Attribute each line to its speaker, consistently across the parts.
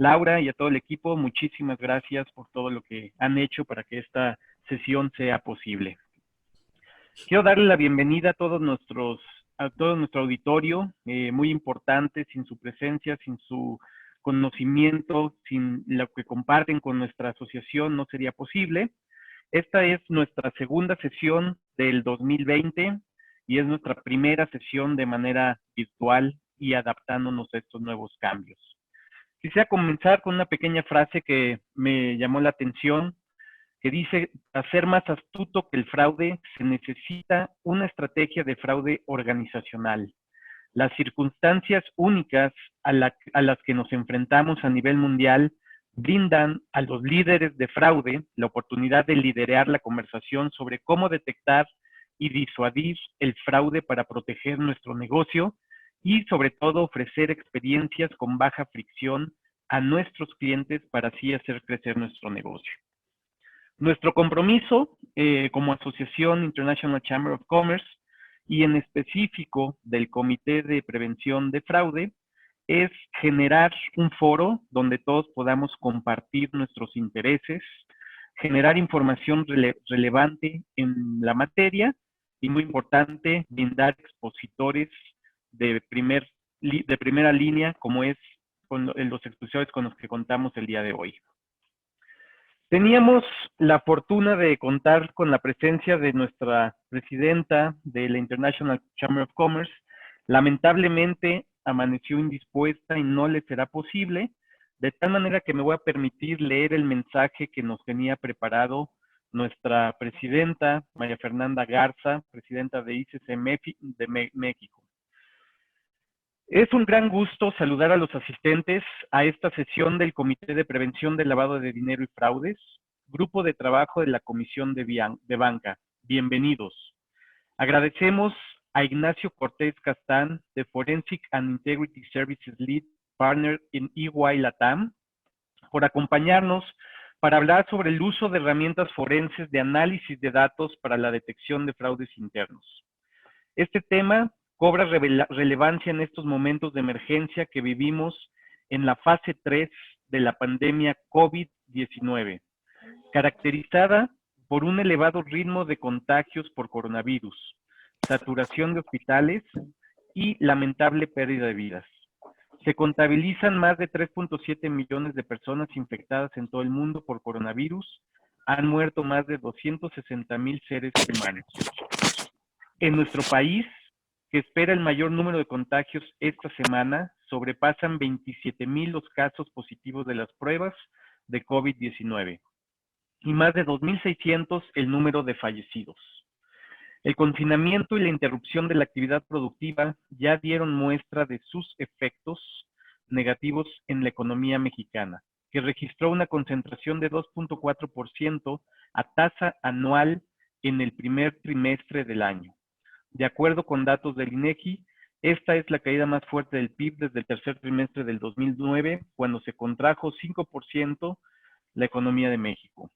Speaker 1: Laura y a todo el equipo, muchísimas gracias por todo lo que han hecho para que esta sesión sea posible. Quiero darle la bienvenida a todo nuestro auditorio, muy importante. Sin su presencia, sin su conocimiento, sin lo que comparten con nuestra asociación, no sería posible. Esta es nuestra segunda sesión del 2020 y es nuestra primera sesión de manera virtual y adaptándonos a estos nuevos cambios. Quisiera comenzar con una pequeña frase que me llamó la atención, que dice: para ser más astuto que el fraude, se necesita una estrategia de fraude organizacional. Las circunstancias únicas a las que nos enfrentamos a nivel mundial brindan a los líderes de fraude la oportunidad de liderar la conversación sobre cómo detectar y disuadir el fraude para proteger nuestro negocio y, sobre todo, ofrecer experiencias con baja fricción a nuestros clientes para así hacer crecer nuestro negocio. Nuestro compromiso como Asociación International Chamber of Commerce y en específico del Comité de Prevención de Fraude es generar un foro donde todos podamos compartir nuestros intereses, generar información relevante en la materia y, muy importante, brindar expositores de primera línea, como es los expositores con los que contamos el día de hoy. Teníamos la fortuna de contar con la presencia de nuestra presidenta de la International Chamber of Commerce. Lamentablemente amaneció indispuesta y no le será posible, de tal manera que me voy a permitir leer el mensaje que nos tenía preparado nuestra presidenta, María Fernanda Garza, presidenta de ICC de México. Es un gran gusto saludar a los asistentes a esta sesión del Comité de Prevención del Lavado de Dinero y Fraudes, grupo de trabajo de la Comisión de Banca. Bienvenidos. Agradecemos a Ignacio Cortés Castán, de Forensic and Integrity Services Lead Partner en EY Latam, por acompañarnos para hablar sobre el uso de herramientas forenses de análisis de datos para la detección de fraudes internos. Este tema cobra relevancia en estos momentos de emergencia que vivimos en la fase 3 de la pandemia COVID-19, caracterizada por un elevado ritmo de contagios por coronavirus, saturación de hospitales y lamentable pérdida de vidas. Se contabilizan más de 3.7 millones de personas infectadas en todo el mundo por coronavirus. Han muerto más de 260,000 seres humanos. En nuestro país, que espera el mayor número de contagios esta semana, sobrepasan 27,000 los casos positivos de las pruebas de COVID-19 y más de 2,600 el número de fallecidos. El confinamiento y la interrupción de la actividad productiva ya dieron muestra de sus efectos negativos en la economía mexicana, que registró una concentración de 2.4% a tasa anual en el primer trimestre del año. De acuerdo con datos del INEGI, esta es la caída más fuerte del PIB desde el tercer trimestre del 2009, cuando se contrajo 5% la economía de México.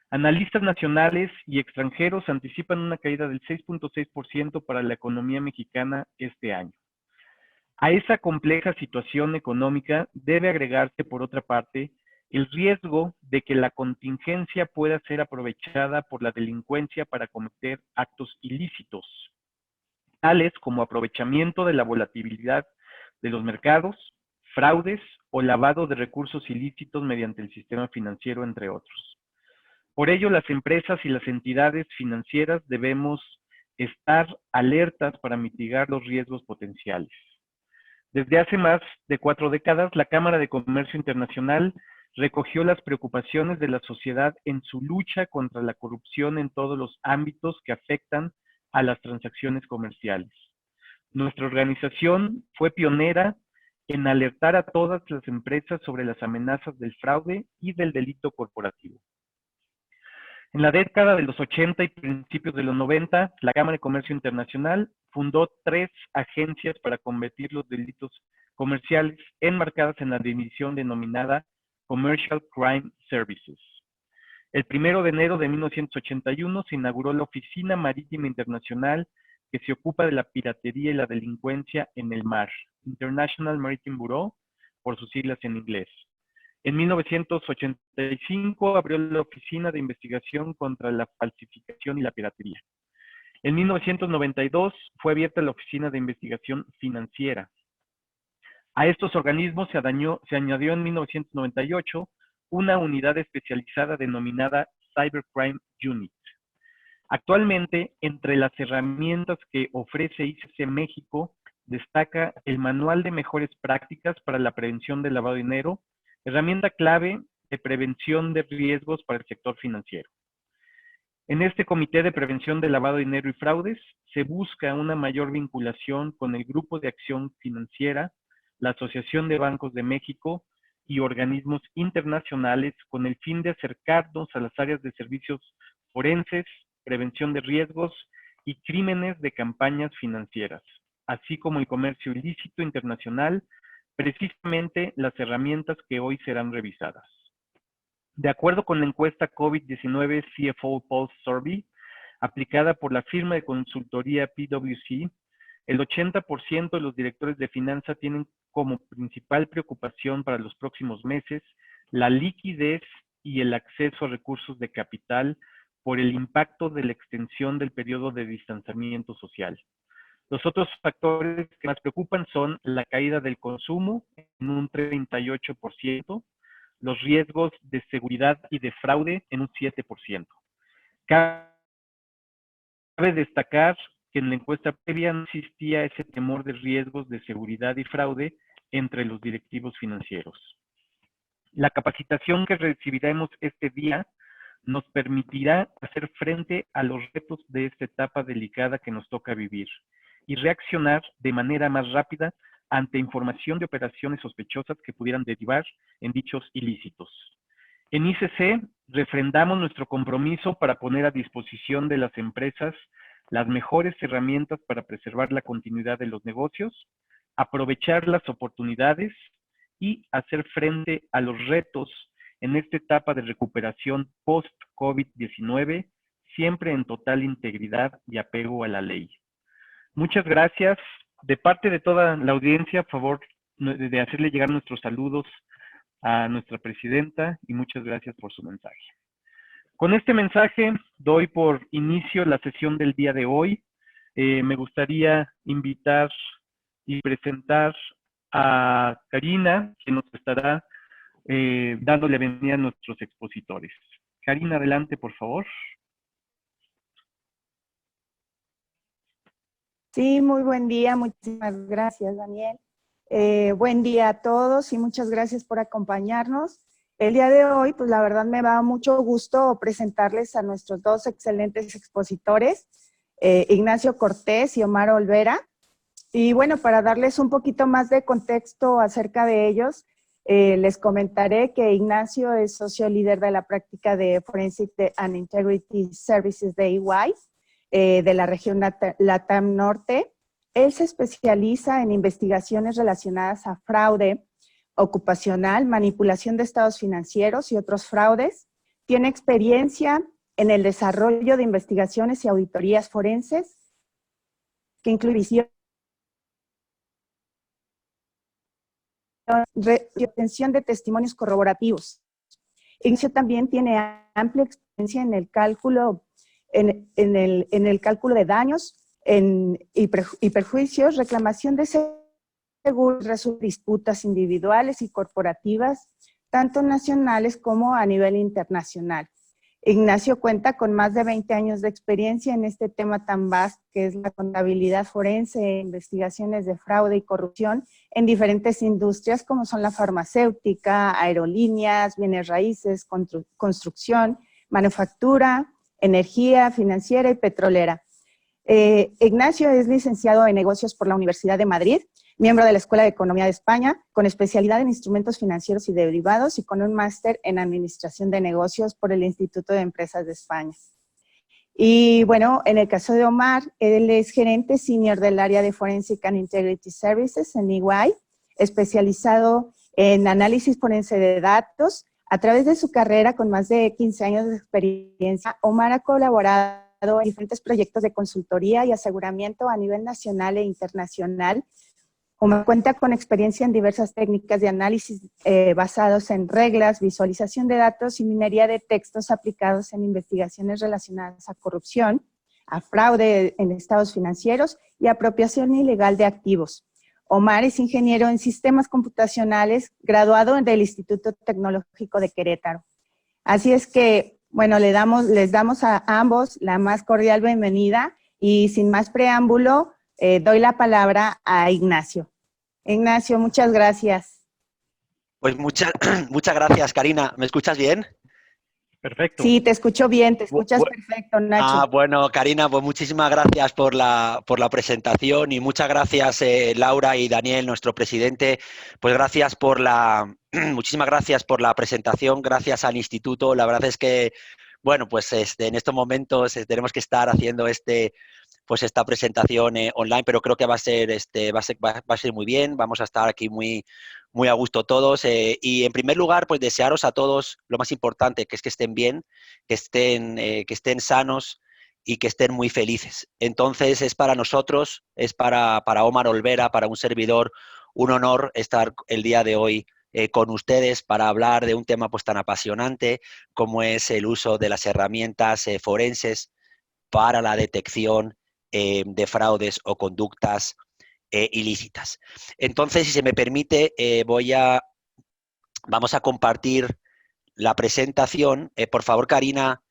Speaker 1: Analistas nacionales y extranjeros anticipan una caída del 6.6% para la economía mexicana este año. A esa compleja situación económica debe agregarse, por otra parte, el riesgo de que la contingencia pueda ser aprovechada por la delincuencia para cometer actos ilícitos, tales como aprovechamiento de la volatilidad de los mercados, fraudes o lavado de recursos ilícitos mediante el sistema financiero, entre otros. Por ello, las empresas y las entidades financieras debemos estar alertas para mitigar los riesgos potenciales. Desde hace más de 4 décadas, la Cámara de Comercio Internacional recogió las preocupaciones de la sociedad en su lucha contra la corrupción en todos los ámbitos que afectan a las transacciones comerciales. Nuestra organización fue pionera en alertar a todas las empresas sobre las amenazas del fraude y del delito corporativo. En la década de los 80 y principios de los 90, la Cámara de Comercio Internacional fundó 3 agencias para combatir los delitos comerciales enmarcadas en la división denominada Commercial Crime Services. El 1 de enero de 1981 se inauguró la Oficina Marítima Internacional que se ocupa de la piratería y la delincuencia en el mar, International Maritime Bureau, por sus siglas en inglés. En 1985 abrió la Oficina de Investigación contra la Falsificación y la Piratería. En 1992 fue abierta la Oficina de Investigación Financiera. A estos organismos se añadió en 1998 una unidad especializada denominada Cybercrime Unit. Actualmente, entre las herramientas que ofrece ICC México, destaca el Manual de Mejores Prácticas para la Prevención del Lavado de Dinero, herramienta clave de prevención de riesgos para el sector financiero. En este Comité de Prevención del Lavado de Dinero y Fraudes se busca una mayor vinculación con el Grupo de Acción Financiera, la Asociación de Bancos de México y organismos internacionales con el fin de acercarnos a las áreas de servicios forenses, prevención de riesgos y crímenes de campañas financieras, así como el comercio ilícito internacional, precisamente las herramientas que hoy serán revisadas. De acuerdo con la encuesta COVID-19 CFO Pulse Survey, aplicada por la firma de consultoría PwC, el 80% de los directores de finanzas tienen como principal preocupación para los próximos meses la liquidez y el acceso a recursos de capital por el impacto de la extensión del periodo de distanciamiento social. Los otros factores que más preocupan son la caída del consumo en un 38%, los riesgos de seguridad y de fraude en un 7%. Cabe destacar que en la encuesta previa no existía ese temor de riesgos de seguridad y fraude entre los directivos financieros. La capacitación que recibiremos este día nos permitirá hacer frente a los retos de esta etapa delicada que nos toca vivir y reaccionar de manera más rápida ante información de operaciones sospechosas que pudieran derivar en dichos ilícitos. En ICC refrendamos nuestro compromiso para poner a disposición de las empresas las mejores herramientas para preservar la continuidad de los negocios, aprovechar las oportunidades y hacer frente a los retos en esta etapa de recuperación post-COVID-19, siempre en total integridad y apego a la ley. Muchas gracias. De parte de toda la audiencia, a favor de hacerle llegar nuestros saludos a nuestra presidenta y muchas gracias por su mensaje. Con este mensaje doy por inicio la sesión del día de hoy. Me gustaría invitar y presentar a Karina, que nos estará dándole bienvenida a nuestros expositores. Karina, adelante, por favor.
Speaker 2: Sí, muy buen día. Muchísimas gracias, Daniel. Buen día a todos y muchas gracias por acompañarnos. El día de hoy, pues la verdad me da mucho gusto presentarles a nuestros dos excelentes expositores, Ignacio Cortés y Omar Olvera. Y bueno, para darles un poquito más de contexto acerca de ellos, les comentaré que Ignacio es socio líder de la práctica de Forensic and Integrity Services de EY, de la región LATAM Norte. Él se especializa en investigaciones relacionadas a fraude ocupacional, manipulación de estados financieros y otros fraudes. Tiene experiencia en el desarrollo de investigaciones y auditorías forenses, que incluye visión, obtención de testimonios corroborativos. Ignacio también tiene amplia experiencia en el cálculo en el cálculo de daños y perjuicios, reclamación de seguros, resolución de disputas individuales y corporativas, tanto nacionales como a nivel internacional. Ignacio cuenta con más de 20 años de experiencia en este tema tan vasto que es la contabilidad forense e investigaciones de fraude y corrupción en diferentes industrias como son la farmacéutica, aerolíneas, bienes raíces, construcción, manufactura, energía, financiera y petrolera. Ignacio es licenciado en negocios por la Universidad de Madrid, miembro de la Escuela de Economía de España, con especialidad en instrumentos financieros y derivados y con un máster en administración de negocios por el Instituto de Empresas de España. Y bueno, en el caso de Omar, él es gerente senior del área de Forensic and Integrity Services en EY, especializado en análisis forense de datos. A través de su carrera, con más de 15 años de experiencia, Omar ha colaborado en diferentes proyectos de consultoría y aseguramiento a nivel nacional e internacional, OMAR cuenta con experiencia en diversas técnicas de análisis basados en reglas, visualización de datos y minería de textos aplicados en investigaciones relacionadas a corrupción, a fraude en estados financieros y apropiación ilegal de activos. Omar es ingeniero en sistemas computacionales, graduado del Instituto Tecnológico de Querétaro. Así es que, bueno, les damos a ambos la más cordial bienvenida y sin más preámbulo, doy la palabra a Ignacio. Ignacio, muchas gracias.
Speaker 3: Pues muchas gracias, Karina. ¿Me escuchas bien?
Speaker 1: Perfecto.
Speaker 2: Sí, te escucho bien, te escuchas perfecto, Nacho.
Speaker 3: Bueno, Karina, pues muchísimas gracias por la presentación y muchas gracias, Laura y Daniel, nuestro presidente. Pues gracias muchísimas gracias por la presentación, gracias al instituto. La verdad es que, bueno, pues en estos momentos tenemos que estar haciendo esta presentación online, pero creo que va a ser muy bien. Vamos a estar aquí muy a gusto todos. Y en primer lugar, pues desearos a todos lo más importante, que es que estén bien, que estén sanos y que estén muy felices. Entonces es para nosotros, es para Omar Olvera, para un servidor, un honor estar el día de hoy con ustedes para hablar de un tema pues tan apasionante como es el uso de las herramientas forenses para la detección de fraudes o conductas ilícitas. Entonces, si se me permite, vamos a compartir la presentación. Por favor, Karina,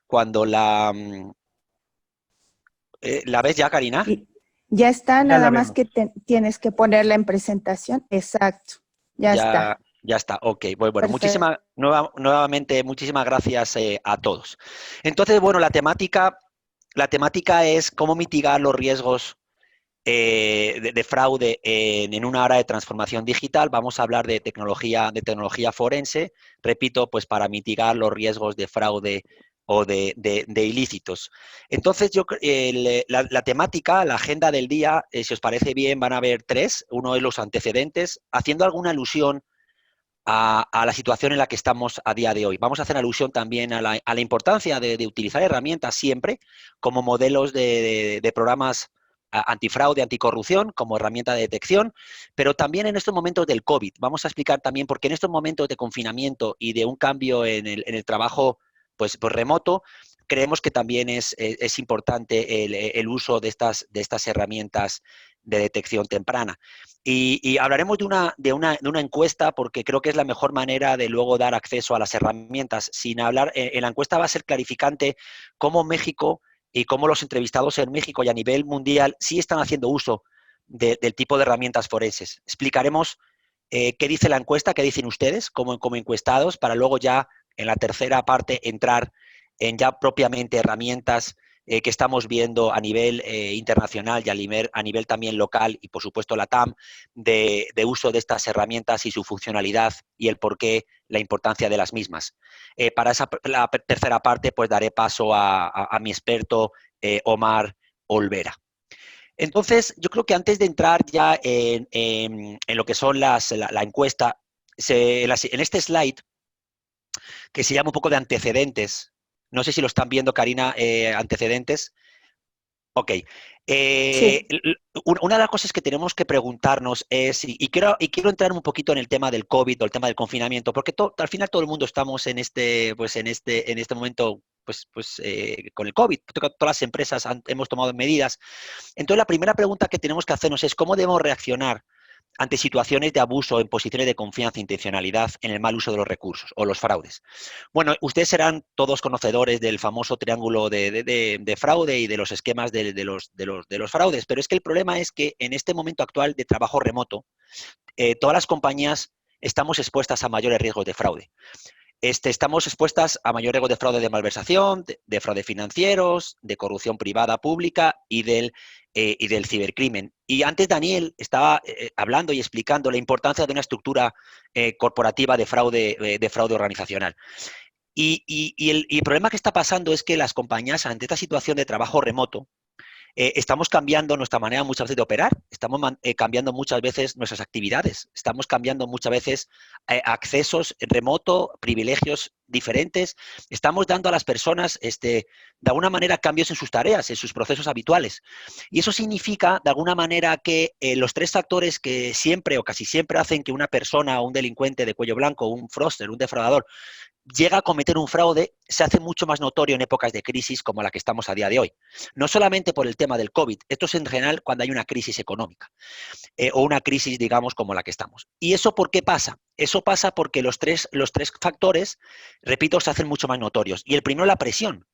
Speaker 3: cuando ¿la ves ya, Karina?
Speaker 2: Ya está,
Speaker 1: Ya
Speaker 2: nada
Speaker 1: la
Speaker 2: más
Speaker 1: vemos.
Speaker 2: que tienes que ponerla en presentación. Exacto, ya está.
Speaker 3: Ya está, ok. Bueno,
Speaker 2: Perfecto.
Speaker 3: nuevamente, muchísimas gracias a todos. Entonces, bueno, la temática es cómo mitigar los riesgos de fraude en una era de transformación digital. Vamos a hablar de tecnología forense, repito, pues para mitigar los riesgos de fraude o de ilícitos. Entonces, la temática, la agenda del día, si os parece bien, van a haber tres. Uno es los antecedentes, haciendo alguna alusión a la situación en la que estamos a día de hoy. Vamos a hacer alusión también a la importancia de utilizar herramientas siempre como modelos de programas antifraude, anticorrupción, como herramienta de detección, pero también en estos momentos del COVID. Vamos a explicar también por qué en estos momentos de confinamiento y de un cambio en el trabajo pues remoto, creemos que también es importante el uso de estas herramientas de detección temprana. Y hablaremos de una encuesta porque creo que es la mejor manera de luego dar acceso a las herramientas. Sin hablar, en la encuesta va a ser clarificante cómo México y cómo los entrevistados en México y a nivel mundial sí están haciendo uso del tipo de herramientas forenses. Explicaremos qué dice la encuesta, qué dicen ustedes como encuestados, para luego ya en la tercera parte entrar en ya propiamente herramientas que estamos viendo a nivel internacional y a nivel también local y por supuesto la TAM de uso de estas herramientas y su funcionalidad y el porqué, la importancia de las mismas. Para la tercera parte pues daré paso a mi experto Omar Olvera. Entonces, yo creo que antes de entrar ya en lo que son la encuesta, en este slide, que se llama un poco de antecedentes, no sé si lo están viendo, Karina, antecedentes. Ok.
Speaker 2: Sí.
Speaker 3: Una de las cosas que tenemos que preguntarnos es, y quiero entrar un poquito en el tema del COVID o el tema del confinamiento, porque al final todo el mundo estamos en este momento con el COVID. Todas las empresas hemos tomado medidas. Entonces, la primera pregunta que tenemos que hacernos es cómo debemos reaccionar ante situaciones de abuso en posiciones de confianza e intencionalidad en el mal uso de los recursos o los fraudes. Bueno, ustedes serán todos conocedores del famoso triángulo de fraude y de los esquemas de los fraudes, pero es que el problema es que en este momento actual de trabajo remoto, todas las compañías estamos expuestas a mayores riesgos de fraude. Estamos expuestas a mayor riesgo de fraude de malversación, de fraude financieros, de corrupción privada pública y del cibercrimen. Y antes Daniel estaba hablando y explicando la importancia de una estructura corporativa de fraude organizacional. Y el problema que está pasando es que las compañías, ante esta situación de trabajo remoto, estamos cambiando nuestra manera muchas veces de operar, estamos cambiando muchas veces nuestras actividades, estamos cambiando muchas veces accesos en remoto, privilegios diferentes, estamos dando a las personas de alguna manera cambios en sus tareas, en sus procesos habituales. Y eso significa de alguna manera que los tres factores que siempre o casi siempre hacen que una persona o un delincuente de cuello blanco, un fraudster, un defraudador, llega a cometer un fraude, se hace mucho más notorio en épocas de crisis como la que estamos a día de hoy. No solamente por el tema del COVID, esto es en general cuando hay una crisis económica o una crisis, digamos, como la que estamos. ¿Y eso por qué pasa? Eso pasa porque los tres factores, repito, se hacen mucho más notorios. Y el primero, la presión.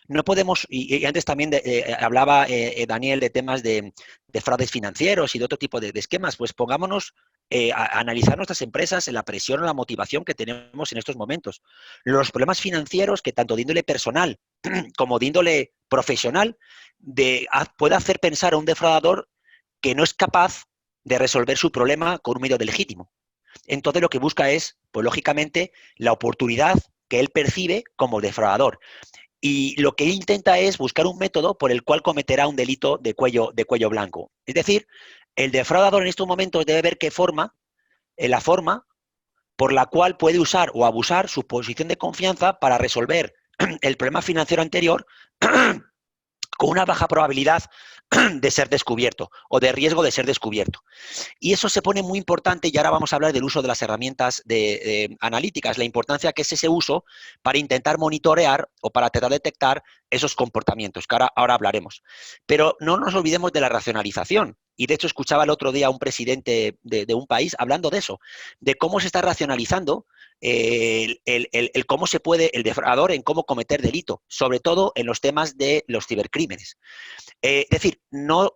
Speaker 3: No podemos, y antes también hablaba Daniel de temas de fraudes financieros y de otro tipo de esquemas, pues pongámonos a analizar nuestras empresas en la presión o la motivación que tenemos en estos momentos. Los problemas financieros que tanto de índole personal como de índole profesional puede hacer pensar a un defraudador que no es capaz de resolver su problema con un medio legítimo. Entonces lo que busca es, pues lógicamente, la oportunidad que él percibe como defraudador. Y lo que intenta es buscar un método por el cual cometerá un delito de cuello blanco. Es decir, el defraudador en estos momentos debe ver la forma por la cual puede usar o abusar su posición de confianza para resolver el problema financiero anterior con una baja probabilidad de ser descubierto o de riesgo de ser descubierto. Y eso se pone muy importante, y ahora vamos a hablar del uso de las herramientas analíticas, la importancia que es ese uso para intentar monitorear o para tratar de detectar esos comportamientos, que ahora hablaremos. Pero no nos olvidemos de la racionalización. Y de hecho escuchaba el otro día a un presidente de un país hablando de eso, de cómo se está racionalizando cómo se puede, el defraudador en cómo cometer delito, sobre todo en los temas de los cibercrímenes. Es decir,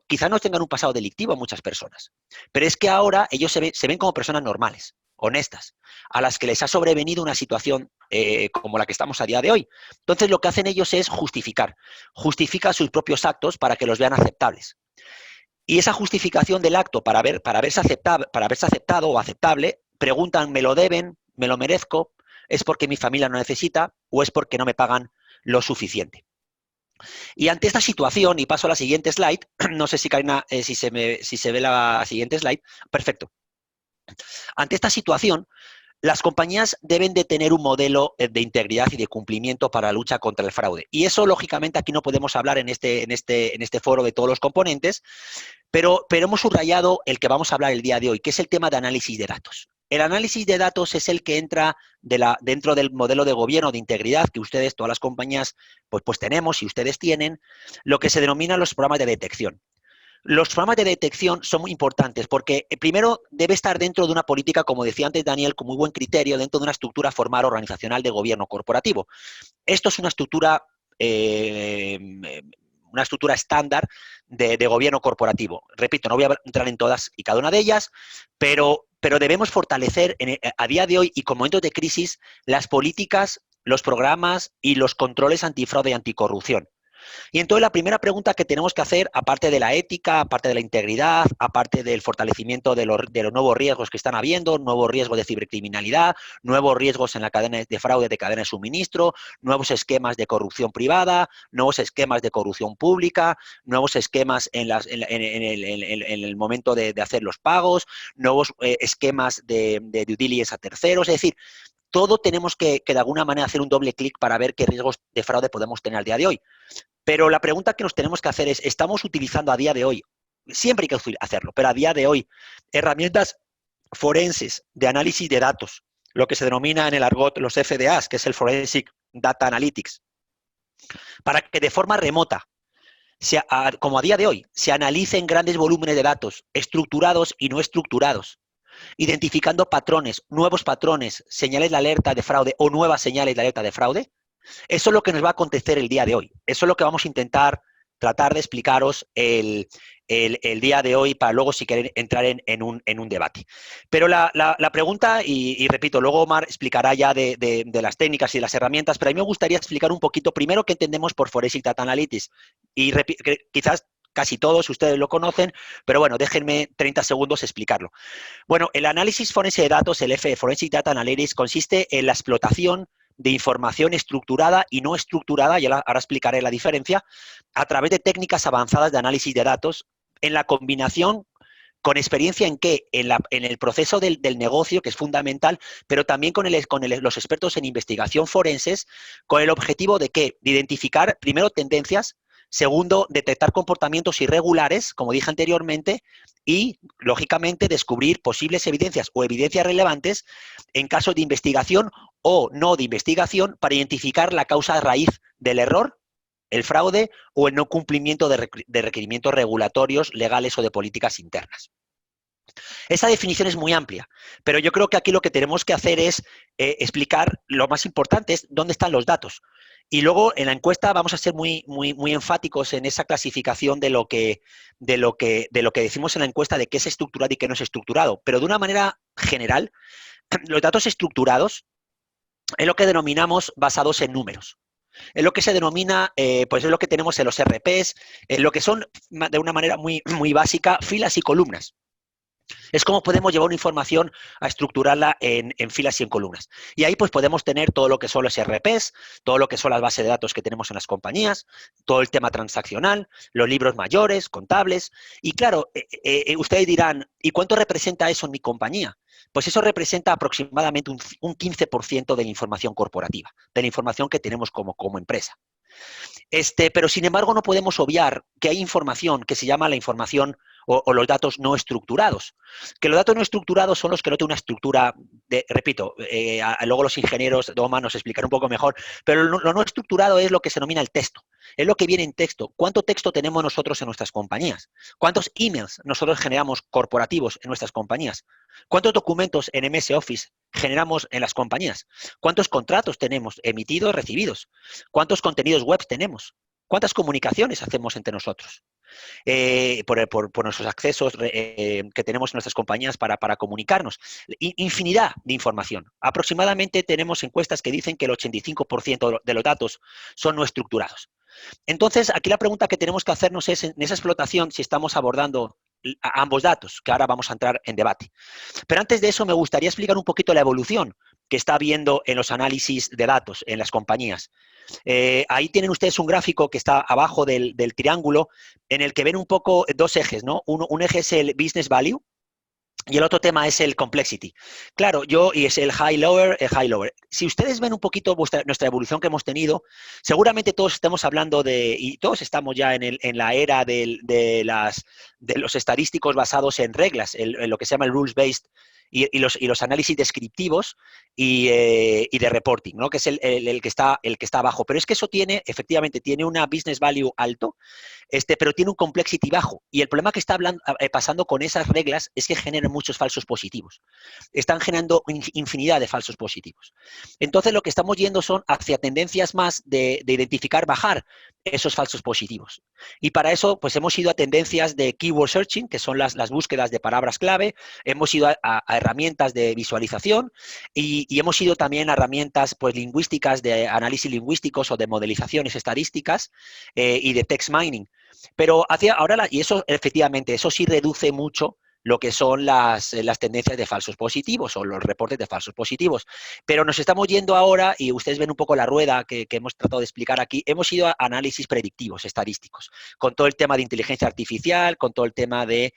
Speaker 3: quizá no tengan un pasado delictivo muchas personas, pero es que ahora ellos se ven como personas normales, honestas, a las que les ha sobrevenido una situación como la que estamos a día de hoy. Entonces lo que hacen ellos es justifican sus propios actos para que los vean aceptables. Y esa justificación del acto para verse aceptado o aceptable, preguntan, ¿me lo deben? ¿Me lo merezco? ¿Es porque mi familia no necesita? ¿O es porque no me pagan lo suficiente? Y ante esta situación, y paso a la siguiente slide, no sé si Karina, si se ve la siguiente slide, perfecto. Ante esta situación, las compañías deben de tener un modelo de integridad y de cumplimiento para la lucha contra el fraude. Y eso, lógicamente, aquí no podemos hablar en este foro de todos los componentes, pero hemos subrayado el que vamos a hablar el día de hoy, que es el tema de análisis de datos. El análisis de datos es el que entra dentro del modelo de gobierno de integridad que ustedes, todas las compañías, pues tenemos y ustedes tienen, lo que se denomina los programas de detección. Los programas de detección son muy importantes porque primero debe estar dentro de una política, como decía antes Daniel, con muy buen criterio, dentro de una estructura formal organizacional de gobierno corporativo. Esto es una estructura estándar de gobierno corporativo. Repito, no voy a entrar en todas y cada una de ellas, pero debemos fortalecer a día de hoy y con momentos de crisis las políticas, los programas y los controles antifraude y anticorrupción. Y entonces la primera pregunta que tenemos que hacer, aparte de la ética, aparte de la integridad, aparte del fortalecimiento de los nuevos riesgos que están habiendo, nuevos riesgos de cibercriminalidad, nuevos riesgos en la cadena de fraude de cadena de suministro, nuevos esquemas de corrupción privada, nuevos esquemas de corrupción pública, nuevos esquemas en el momento de hacer los pagos, nuevos esquemas de due diligence a terceros, es decir, todo tenemos que de alguna manera hacer un doble clic para ver qué riesgos de fraude podemos tener al día de hoy. Pero la pregunta que nos tenemos que hacer es, ¿estamos utilizando a día de hoy, siempre hay que hacerlo, pero a día de hoy, herramientas forenses de análisis de datos, lo que se denomina en el argot los FDAs, que es el Forensic Data Analytics, para que de forma remota, como a día de hoy, se analicen grandes volúmenes de datos, estructurados y no estructurados, identificando patrones, nuevos patrones, señales de alerta de fraude o nuevas señales de alerta de fraude? Eso es lo que nos va a acontecer el día de hoy. Eso es lo que vamos a intentar tratar de explicaros el día de hoy para luego si quieren entrar en un debate. Pero la pregunta, y repito, luego Omar explicará ya de las técnicas y de las herramientas, pero a mí me gustaría explicar un poquito primero qué entendemos por Forensic Data Analytics. Y quizás casi todos ustedes lo conocen, pero bueno, déjenme 30 segundos explicarlo. Bueno, el análisis forense de datos, el Forensic Data Analytics, consiste en la explotación de información estructurada y no estructurada, y ahora explicaré la diferencia, a través de técnicas avanzadas de análisis de datos en la combinación con experiencia en qué, en el proceso del negocio, que es fundamental, pero también con los expertos en investigación forenses, con el objetivo de qué, de identificar primero tendencias, segundo, detectar comportamientos irregulares, como dije anteriormente, y, lógicamente, descubrir posibles evidencias o evidencias relevantes en caso de investigación o no de investigación para identificar la causa raíz del error, el fraude o el no cumplimiento de requerimientos regulatorios, legales o de políticas internas. Esa definición es muy amplia, pero yo creo que aquí lo que tenemos que hacer es explicar lo más importante, es dónde están los datos. Y luego en la encuesta vamos a ser muy enfáticos en esa clasificación de lo que decimos en la encuesta de qué es estructurado y qué no es estructurado. Pero de una manera general, los datos estructurados es lo que denominamos basados en números. Es lo que se denomina, pues es lo que tenemos en los RPs, lo que son, de una manera muy básica, filas y columnas. Es como podemos llevar una información a estructurarla en filas y en columnas. Y ahí pues podemos tener todo lo que son los RPs, todo lo que son las bases de datos que tenemos en las compañías, todo el tema transaccional, los libros mayores, contables. Y claro, ustedes dirán, ¿y cuánto representa eso en mi compañía? Pues eso representa aproximadamente un 15% de la información corporativa, de la información que tenemos como empresa. Pero sin embargo no podemos obviar que hay información que se llama la información o los datos no estructurados. Que los datos no estructurados son los que no tienen una estructura, repito, luego los ingenieros de OMA nos explicarán un poco mejor, pero lo no estructurado es lo que se denomina el texto. Es lo que viene en texto. ¿Cuánto texto tenemos nosotros en nuestras compañías? ¿Cuántos emails nosotros generamos corporativos en nuestras compañías? ¿Cuántos documentos en MS Office generamos en las compañías? ¿Cuántos contratos tenemos emitidos, recibidos? ¿Cuántos contenidos web tenemos? ¿Cuántas comunicaciones hacemos entre nosotros? Por nuestros accesos que tenemos en nuestras compañías para comunicarnos. Infinidad de información. Aproximadamente tenemos encuestas que dicen que el 85% de los datos son no estructurados. Entonces, aquí la pregunta que tenemos que hacernos es, en esa explotación, si estamos abordando ambos datos, que ahora vamos a entrar en debate. Pero antes de eso, me gustaría explicar un poquito la evolución que está habiendo en los análisis de datos en las compañías. Ahí tienen ustedes un gráfico que está abajo del triángulo, en el que ven un poco dos ejes, ¿no? Un eje es el business value y el otro tema es el complexity. Claro, y es el high-lower, el high-lower. Si ustedes ven un poquito nuestra evolución que hemos tenido, seguramente todos estamos hablando y todos estamos ya en la era de los estadísticos basados en reglas, en lo que se llama el rules-based, y los análisis descriptivos y de reporting, ¿no? Que es el que está abajo. Pero es que eso efectivamente tiene una business value alto, pero tiene un complexity bajo. Y el problema que está pasando con esas reglas es que generan muchos falsos positivos. Están generando infinidad de falsos positivos. Entonces, lo que estamos yendo son hacia tendencias más de identificar, bajar esos falsos positivos. Y para eso, pues hemos ido a tendencias de keyword searching, que son las búsquedas de palabras clave. Hemos ido a herramientas de visualización y hemos ido también a herramientas pues, lingüísticas, de análisis lingüísticos o de modelizaciones estadísticas y de text mining. Pero y eso efectivamente, eso sí reduce mucho lo que son las tendencias de falsos positivos o los reportes de falsos positivos. Pero nos estamos yendo ahora, y ustedes ven un poco la rueda que hemos tratado de explicar aquí, hemos ido a análisis predictivos, estadísticos, con todo el tema de inteligencia artificial, con todo el tema de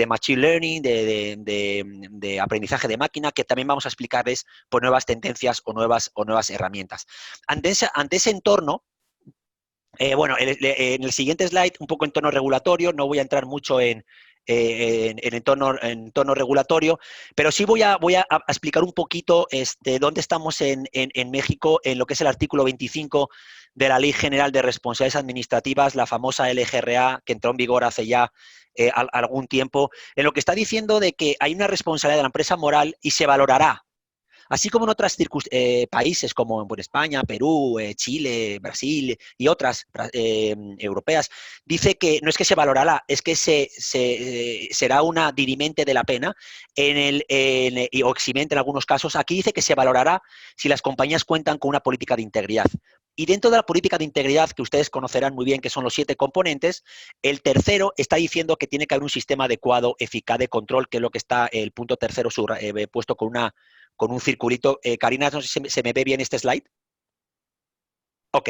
Speaker 3: machine learning, de aprendizaje de máquina, que también vamos a explicarles por nuevas tendencias o nuevas herramientas. Ante ese entorno, bueno, en el siguiente slide, un poco entorno regulatorio, no voy a entrar mucho en entorno regulatorio, pero sí voy a explicar un poquito dónde estamos en México en lo que es el artículo 25 de la Ley General de Responsabilidades Administrativas, la famosa LGRA, que entró en vigor hace ya algún tiempo, en lo que está diciendo de que hay una responsabilidad de la empresa moral y se valorará. Así como en otros países como en España, Perú, Chile, Brasil y otras europeas, dice que no es que se valorará, es que será una dirimente de la pena o eximente en algunos casos. Aquí dice que se valorará si las compañías cuentan con una política de integridad. Y dentro de la política de integridad, que ustedes conocerán muy bien, que son los 7 componentes, el tercero está diciendo que tiene que haber un sistema adecuado, eficaz de control, que es lo que está el punto tercero puesto con un circulito. Karina, no sé si se me ve bien este slide. Ok,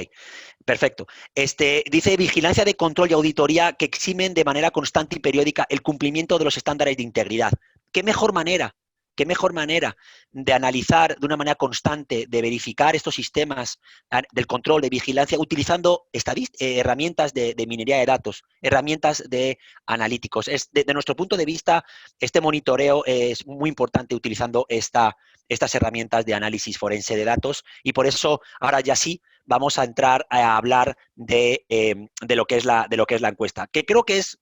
Speaker 3: perfecto. Dice vigilancia de control y auditoría que eximen de manera constante y periódica el cumplimiento de los estándares de integridad. ¿Qué mejor manera? ¿Qué mejor manera de analizar de una manera constante, de verificar estos sistemas del control, de vigilancia, utilizando herramientas de minería de datos, herramientas de analíticos? De nuestro punto de vista, este monitoreo es muy importante utilizando estas herramientas de análisis forense de datos, y por eso ahora ya sí vamos a entrar a hablar de lo que es la encuesta, que creo que es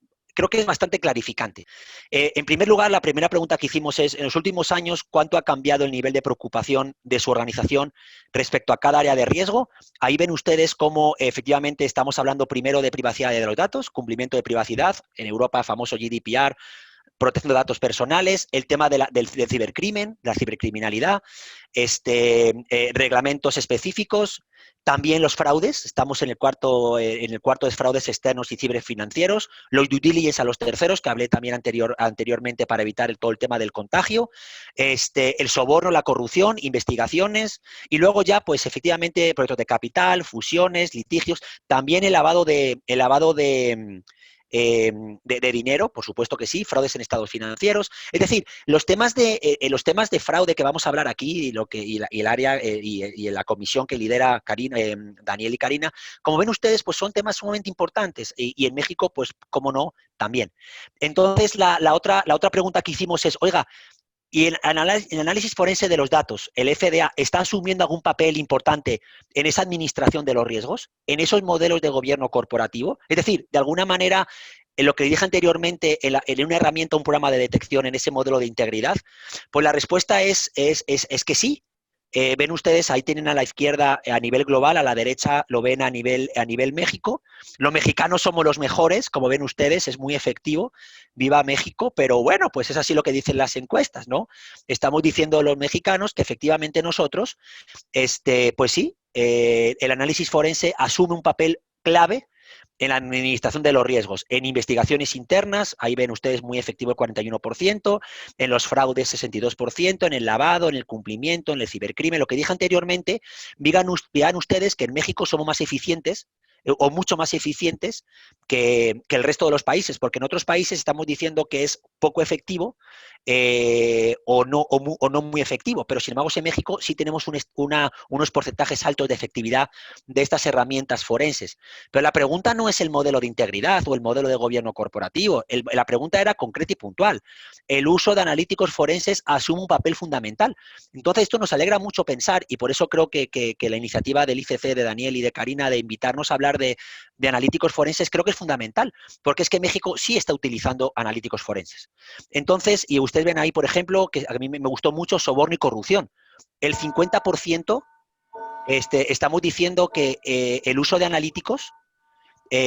Speaker 3: bastante clarificante. En primer lugar, la primera pregunta que hicimos es, en los últimos años, ¿cuánto ha cambiado el nivel de preocupación de su organización respecto a cada área de riesgo? Ahí ven ustedes cómo efectivamente estamos hablando primero de privacidad de los datos, cumplimiento de privacidad, en Europa, famoso GDPR, protección de datos personales, el tema del cibercrimen, de la cibercriminalidad, reglamentos específicos, también los fraudes, estamos en el cuarto de fraudes externos y ciberfinancieros, los due diligence a los terceros, que hablé también anteriormente para evitar todo el tema del contagio, el soborno, la corrupción, investigaciones, y luego ya, pues efectivamente, proyectos de capital, fusiones, litigios, también el lavado de dinero, por supuesto que sí, fraudes en estados financieros. Es decir, los temas de fraude que vamos a hablar aquí y el área y la comisión que lidera Daniel y Karina, como ven ustedes, pues son temas sumamente importantes y en México, pues, cómo no, también. Entonces, la otra pregunta que hicimos es, oiga, ¿y el análisis forense de los datos, el FDA, está asumiendo algún papel importante en esa administración de los riesgos, en esos modelos de gobierno corporativo? Es decir, de alguna manera, en lo que dije anteriormente, en una herramienta, un programa de detección en ese modelo de integridad, pues la respuesta es que sí. Ven ustedes, ahí tienen a la izquierda a nivel global, a la derecha lo ven a nivel México. Los mexicanos somos los mejores, como ven ustedes, es muy efectivo. Viva México, pero bueno, pues es así lo que dicen las encuestas, ¿no? Estamos diciendo los mexicanos que efectivamente nosotros, pues sí, el análisis forense asume un papel clave en la administración de los riesgos, en investigaciones internas, ahí ven ustedes muy efectivo el 41%, en los fraudes 62%, en el lavado, en el cumplimiento, en el cibercrimen, lo que dije anteriormente, vean ustedes que en México somos más eficientes o mucho más eficientes que el resto de los países, porque en otros países estamos diciendo que es poco efectivo o no muy efectivo, pero sin embargo en México sí tenemos unos porcentajes altos de efectividad de estas herramientas forenses. Pero la pregunta no es el modelo de integridad o el modelo de gobierno corporativo, la pregunta era concreta y puntual. El uso de analíticos forenses asume un papel fundamental. Entonces esto nos alegra mucho pensar y por eso creo que la iniciativa del ICC, de Daniel y de Karina, de invitarnos a hablar de analíticos forenses, creo que es fundamental, porque es que México sí está utilizando analíticos forenses. Entonces, y ustedes ven ahí, por ejemplo, que a mí me gustó mucho soborno y corrupción. El 50% estamos diciendo que el uso de analíticos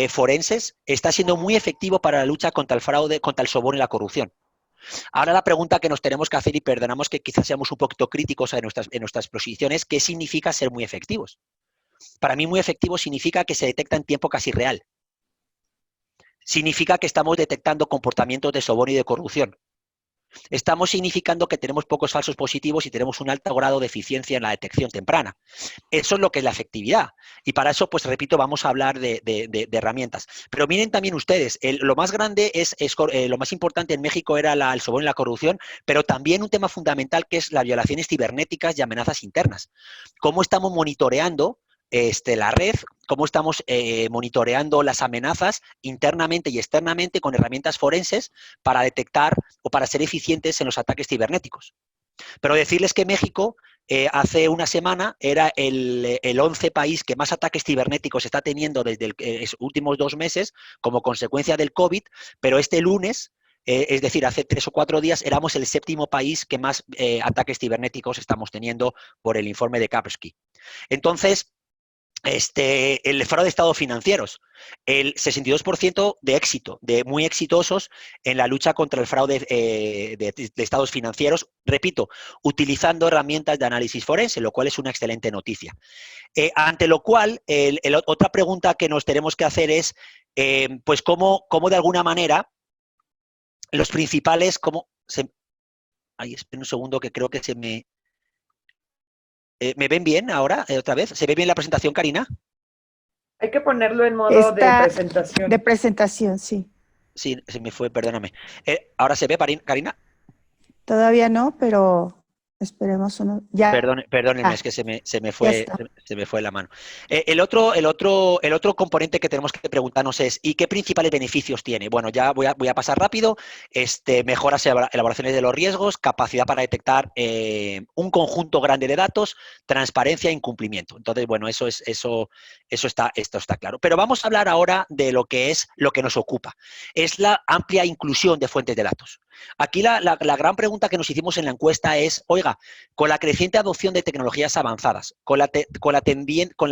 Speaker 3: forenses está siendo muy efectivo para la lucha contra el fraude, contra el soborno y la corrupción. Ahora la pregunta que nos tenemos que hacer, y perdonamos que quizás seamos un poquito críticos en nuestras posiciones, ¿qué significa ser muy efectivos? Para mí muy efectivo significa que se detecta en tiempo casi real. Significa que estamos detectando comportamientos de soborno y de corrupción. Estamos significando que tenemos pocos falsos positivos y tenemos un alto grado de eficiencia en la detección temprana. Eso es lo que es la efectividad. Y para eso, pues repito, vamos a hablar de herramientas. Pero miren también ustedes, lo más grande lo más importante en México era el soborno y la corrupción, pero también un tema fundamental que es las violaciones cibernéticas y amenazas internas. ¿Cómo estamos monitoreando la red, cómo estamos monitoreando las amenazas internamente y externamente con herramientas forenses para detectar o para ser eficientes en los ataques cibernéticos? Pero decirles que México hace una semana era el 11 país que más ataques cibernéticos está teniendo desde los últimos 2 meses como consecuencia del COVID, pero este lunes, es decir, hace 3 o 4 días, éramos el 7º país que más ataques cibernéticos estamos teniendo por el informe de Kaspersky. Entonces, el fraude de estados financieros, el 62% de éxito, de muy exitosos en la lucha contra el fraude de estados financieros, repito, utilizando herramientas de análisis forense, lo cual es una excelente noticia. Ante lo cual, otra pregunta que nos tenemos que hacer es, pues, cómo de alguna manera los principales, ay, espera un segundo que creo que se me... ¿Me ven bien ahora, otra vez? ¿Se ve bien la presentación, Karina?
Speaker 4: Hay que ponerlo en modo de presentación.
Speaker 2: De presentación, sí.
Speaker 3: Sí, se me fue, perdóname. ¿Ahora se ve, Karina?
Speaker 2: Todavía no, pero esperemos uno. Ya.
Speaker 3: Perdónenme, es que se me fue la mano. El otro componente que tenemos que preguntarnos es, ¿y qué principales beneficios tiene? Bueno, ya voy a pasar rápido. Mejoras elaboraciones de los riesgos, capacidad para detectar un conjunto grande de datos, transparencia e incumplimiento. Entonces, bueno, esto está claro. Pero vamos a hablar ahora de lo que nos ocupa. Es la amplia inclusión de fuentes de datos. Aquí la gran pregunta que nos hicimos en la encuesta es, oiga, con la creciente adopción de tecnologías avanzadas, con la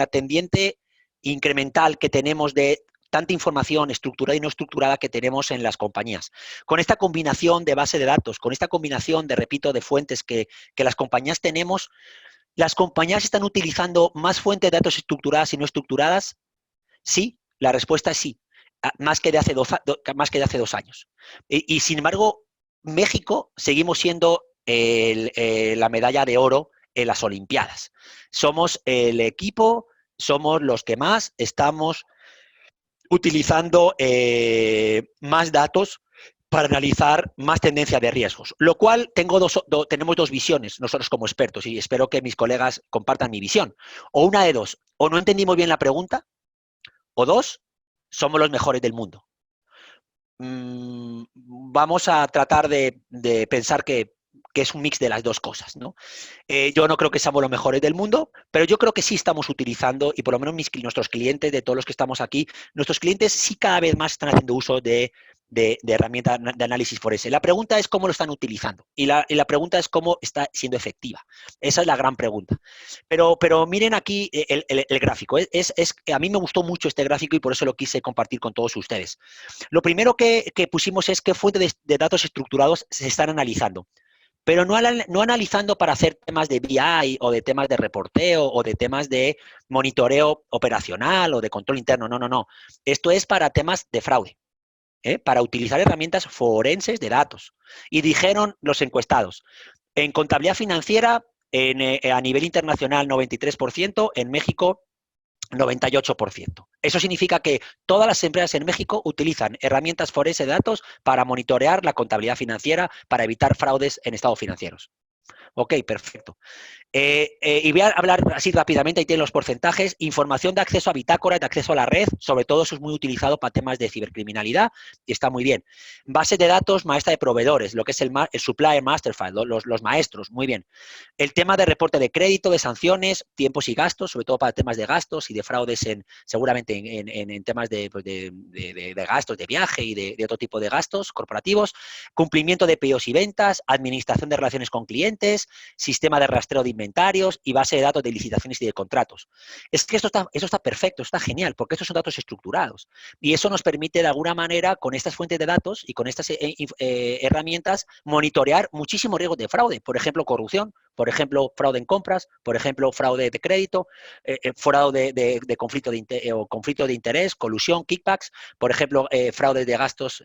Speaker 3: tendiente incremental que tenemos de tanta información estructurada y no estructurada que tenemos en las compañías, con esta combinación de base de datos, con esta combinación de, repito, de fuentes que las compañías tenemos, ¿las compañías están utilizando más fuentes de datos estructuradas y no estructuradas? Sí, la respuesta es sí, más que de hace 2 años. Y sin embargo, México seguimos siendo la medalla de oro en las Olimpiadas. Somos el equipo, somos los que más estamos utilizando más datos para analizar más tendencia de riesgos. Lo cual tenemos dos visiones nosotros como expertos y espero que mis colegas compartan mi visión. O una de dos, o no entendimos bien la pregunta, o dos, somos los mejores del mundo. Vamos a tratar de pensar que es un mix de las dos cosas, ¿no? Yo no creo que seamos los mejores del mundo, pero yo creo que sí estamos utilizando, y por lo menos nuestros clientes, de todos los que estamos aquí, nuestros clientes sí cada vez más están haciendo uso de herramientas de análisis forense. La pregunta es cómo lo están utilizando y la pregunta es cómo está siendo efectiva. Esa es la gran pregunta. Pero miren aquí el gráfico. A mí me gustó mucho este gráfico y por eso lo quise compartir con todos ustedes. Lo primero que pusimos es qué fuentes de datos estructurados se están analizando. Pero no analizando para hacer temas de BI o de temas de reporteo o de temas de monitoreo operacional o de control interno. No, no, no. Esto es para temas de fraude, para utilizar herramientas forenses de datos. Y dijeron los encuestados, en contabilidad financiera, a nivel internacional 93%, en México 98%. Eso significa que todas las empresas en México utilizan herramientas forenses de datos para monitorear la contabilidad financiera, para evitar fraudes en estados financieros. Ok, perfecto. Y voy a hablar así rápidamente, ahí tienen los porcentajes. Información de acceso a bitácora, de acceso a la red, sobre todo eso es muy utilizado para temas de cibercriminalidad y está muy bien. Base de datos maestra de proveedores, lo que es el Supplier Master File, los maestros, muy bien. El tema de reporte de crédito, de sanciones, tiempos y gastos, sobre todo para temas de gastos y de fraudes seguramente en temas de gastos de viaje y de otro tipo de gastos corporativos. Cumplimiento de pedidos y ventas, administración de relaciones con clientes, sistema de rastreo de inventarios y base de datos de licitaciones y de contratos. Es que eso está perfecto, está genial, porque estos son datos estructurados. Y eso nos permite, de alguna manera, con estas fuentes de datos y con estas herramientas, monitorear muchísimos riesgos de fraude. Por ejemplo, corrupción, por ejemplo, fraude en compras, por ejemplo, fraude de crédito, fraude de conflicto de interés, colusión, kickbacks, por ejemplo, fraudes de gastos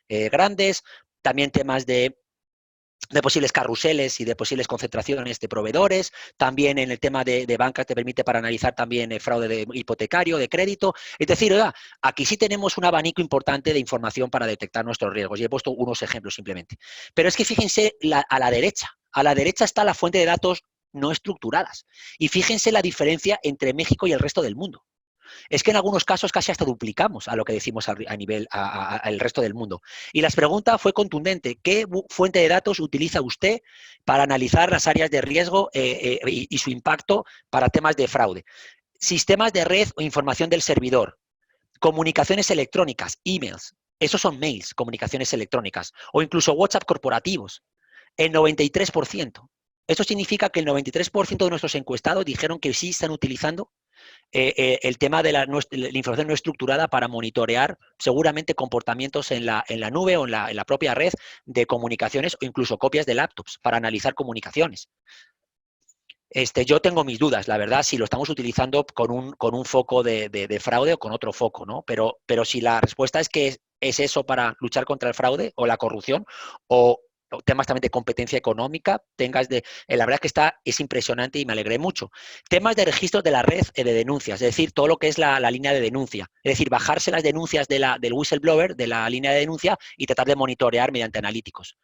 Speaker 3: grandes, también temas de posibles carruseles y de posibles concentraciones de proveedores, también en el tema de banca te permite para analizar también el fraude hipotecario, de crédito, es decir, oiga, aquí sí tenemos un abanico importante de información para detectar nuestros riesgos y he puesto unos ejemplos simplemente. Pero es que fíjense a la derecha está la fuente de datos no estructuradas y fíjense la diferencia entre México y el resto del mundo. Es que en algunos casos casi hasta duplicamos a lo que decimos a nivel al resto del mundo. Y la pregunta fue contundente. ¿Qué fuente de datos utiliza usted para analizar las áreas de riesgo y su impacto para temas de fraude? Sistemas de red o información del servidor. Comunicaciones electrónicas, emails. Esos son mails, comunicaciones electrónicas. O incluso WhatsApp corporativos. El 93%. Eso significa que el 93% de nuestros encuestados dijeron que sí están utilizando el tema de la información no estructurada para monitorear seguramente comportamientos en la nube o en la propia red de comunicaciones o incluso copias de laptops para analizar comunicaciones. Yo tengo mis dudas, la verdad, si lo estamos utilizando con un foco de fraude o con otro foco, ¿no? Pero si la respuesta es que es eso para luchar contra el fraude o la corrupción o temas también de competencia económica, la verdad es que es impresionante y me alegré mucho. Temas de registro de la red de denuncias, es decir, todo lo que es la línea de denuncia, es decir, bajarse las denuncias del whistleblower, de la línea de denuncia y tratar de monitorear mediante analíticos.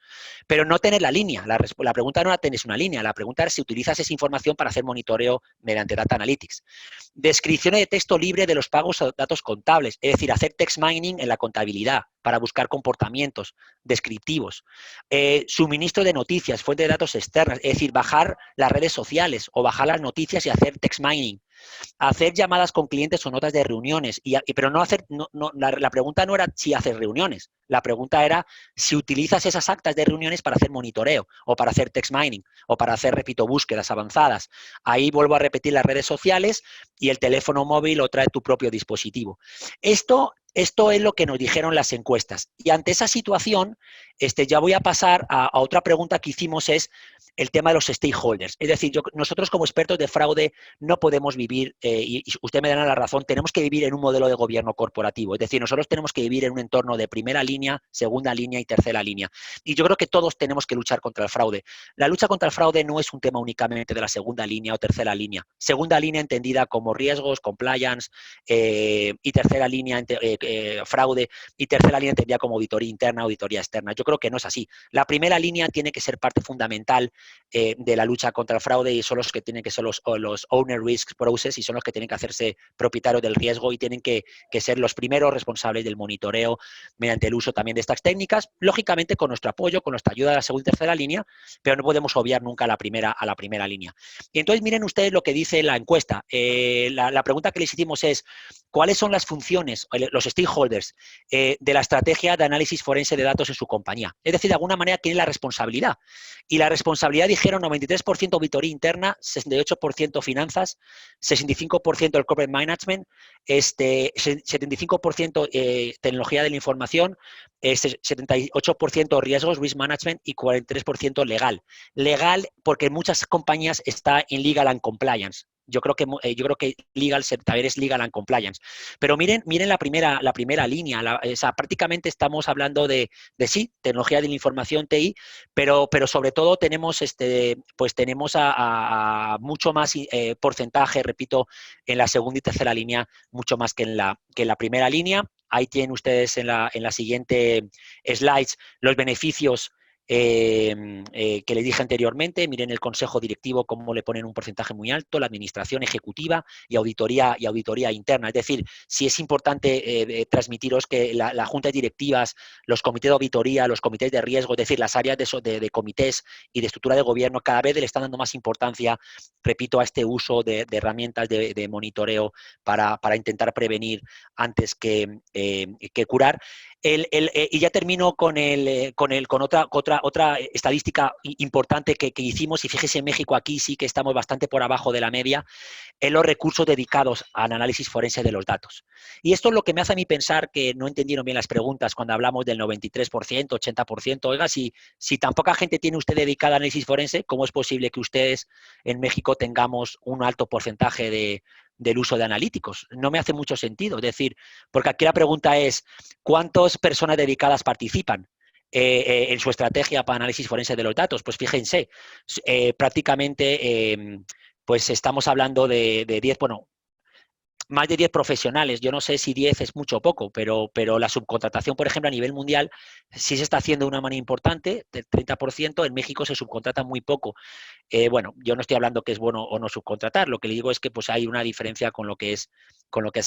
Speaker 3: Pero no tener la línea. La pregunta no la tienes una línea, la pregunta es si utilizas esa información para hacer monitoreo mediante Data Analytics. Descripción de texto libre de los pagos o datos contables, es decir, hacer text mining en la contabilidad para buscar comportamientos descriptivos. Suministro de noticias, fuente de datos externas, es decir, bajar las redes sociales o bajar las noticias y hacer text mining. Hacer llamadas con clientes o notas de reuniones, pero no hacer, la pregunta no era si haces reuniones, la pregunta era si utilizas esas actas de reuniones para hacer monitoreo o para hacer text mining o para hacer, repito, búsquedas avanzadas. Ahí vuelvo a repetir las redes sociales y el teléfono móvil o trae tu propio dispositivo. Esto es lo que nos dijeron las encuestas. Y ante esa situación, ya voy a pasar a otra pregunta que hicimos, es el tema de los stakeholders. Es decir, nosotros como expertos de fraude no podemos vivir, y usted me dará la razón, tenemos que vivir en un modelo de gobierno corporativo. Es decir, nosotros tenemos que vivir en un entorno de primera línea, segunda línea y tercera línea. Y yo creo que todos tenemos que luchar contra el fraude. La lucha contra el fraude no es un tema únicamente de la segunda línea o tercera línea. Segunda línea entendida como riesgos, compliance, y tercera línea fraude, y tercera línea entendida como auditoría interna, auditoría externa. Yo creo que no es así. La primera línea tiene que ser parte fundamental de la lucha contra el fraude y son los que tienen que ser los owner risk process y son los que tienen que hacerse propietarios del riesgo y tienen que ser los primeros responsables del monitoreo mediante el uso también de estas técnicas, lógicamente con nuestro apoyo, con nuestra ayuda a la segunda y tercera línea, pero no podemos obviar nunca a la primera línea. Y entonces miren ustedes lo que dice la encuesta. La pregunta que les hicimos es, ¿cuáles son las funciones, los stakeholders de la estrategia de análisis forense de datos en su compañía? Es decir, de alguna manera tienen la responsabilidad. Y la responsabilidad dijeron 93% auditoría interna, 68% finanzas, 65% del corporate management, 75% tecnología de la información, 78% riesgos, risk management y 43% legal. Legal porque en muchas compañías está en legal and compliance. Yo creo que legal también es legal and compliance. Pero miren la primera línea. Prácticamente estamos hablando de sí, tecnología de la información, TI, pero sobre todo tenemos a mucho más porcentaje, repito, en la segunda y tercera línea, mucho más que en la primera línea. Ahí tienen ustedes en la siguiente slides los beneficios que les dije anteriormente. Miren el consejo directivo cómo le ponen un porcentaje muy alto, la administración ejecutiva y auditoría interna. Es decir, sí es importante transmitiros que las juntas directivas, los comités de auditoría, los comités de riesgo, es decir, las áreas de comités y de estructura de gobierno cada vez le están dando más importancia, repito, a este uso de herramientas de monitoreo para intentar prevenir antes que curar. Y ya termino con otra estadística importante que hicimos, y fíjese, en México aquí sí que estamos bastante por abajo de la media, en los recursos dedicados al análisis forense de los datos. Y esto es lo que me hace a mí pensar que no entendieron bien las preguntas cuando hablamos del 93%, 80%. Oiga, si tan poca gente tiene usted dedicada a análisis forense, ¿cómo es posible que ustedes en México tengamos un alto porcentaje del uso de analíticos? No me hace mucho sentido. Es decir, porque aquí la pregunta es, ¿cuántas personas dedicadas participan en su estrategia para análisis forense de los datos? Pues fíjense, prácticamente pues estamos hablando de 10, bueno, más de 10 profesionales. Yo no sé si 10 es mucho o poco, pero la subcontratación, por ejemplo, a nivel mundial sí se está haciendo de una manera importante, del 30%. En México se subcontrata muy poco. Bueno, yo no estoy hablando que es bueno o no subcontratar, lo que le digo es que pues hay una diferencia con lo que es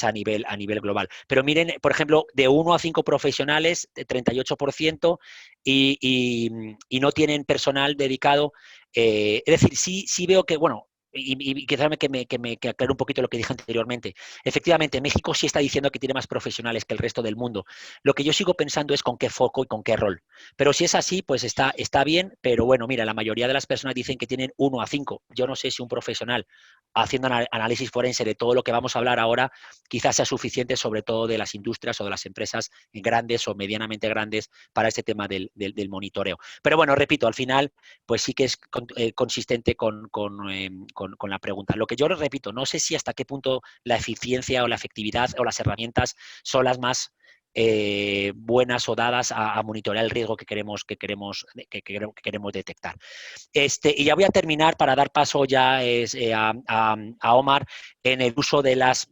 Speaker 3: a nivel global. Pero miren, por ejemplo, de 1 a 5 profesionales, 38%, y no tienen personal dedicado. Es decir, sí veo que, bueno, y quizás que aclare un poquito lo que dije anteriormente. Efectivamente, México sí está diciendo que tiene más profesionales que el resto del mundo. Lo que yo sigo pensando es con qué foco y con qué rol. Pero si es así, pues está bien, pero bueno, mira, la mayoría de las personas dicen que tienen 1 a 5. Yo no sé si un profesional haciendo análisis forense de todo lo que vamos a hablar ahora, quizás sea suficiente, sobre todo de las industrias o de las empresas grandes o medianamente grandes, para este tema del monitoreo. Pero bueno, repito, al final, pues sí que es consistente con la pregunta. Lo que yo repito, no sé si hasta qué punto la eficiencia o la efectividad o las herramientas son las más buenas o dadas a monitorear el riesgo que queremos detectar. Y ya voy a terminar para dar paso ya a Omar en el uso de las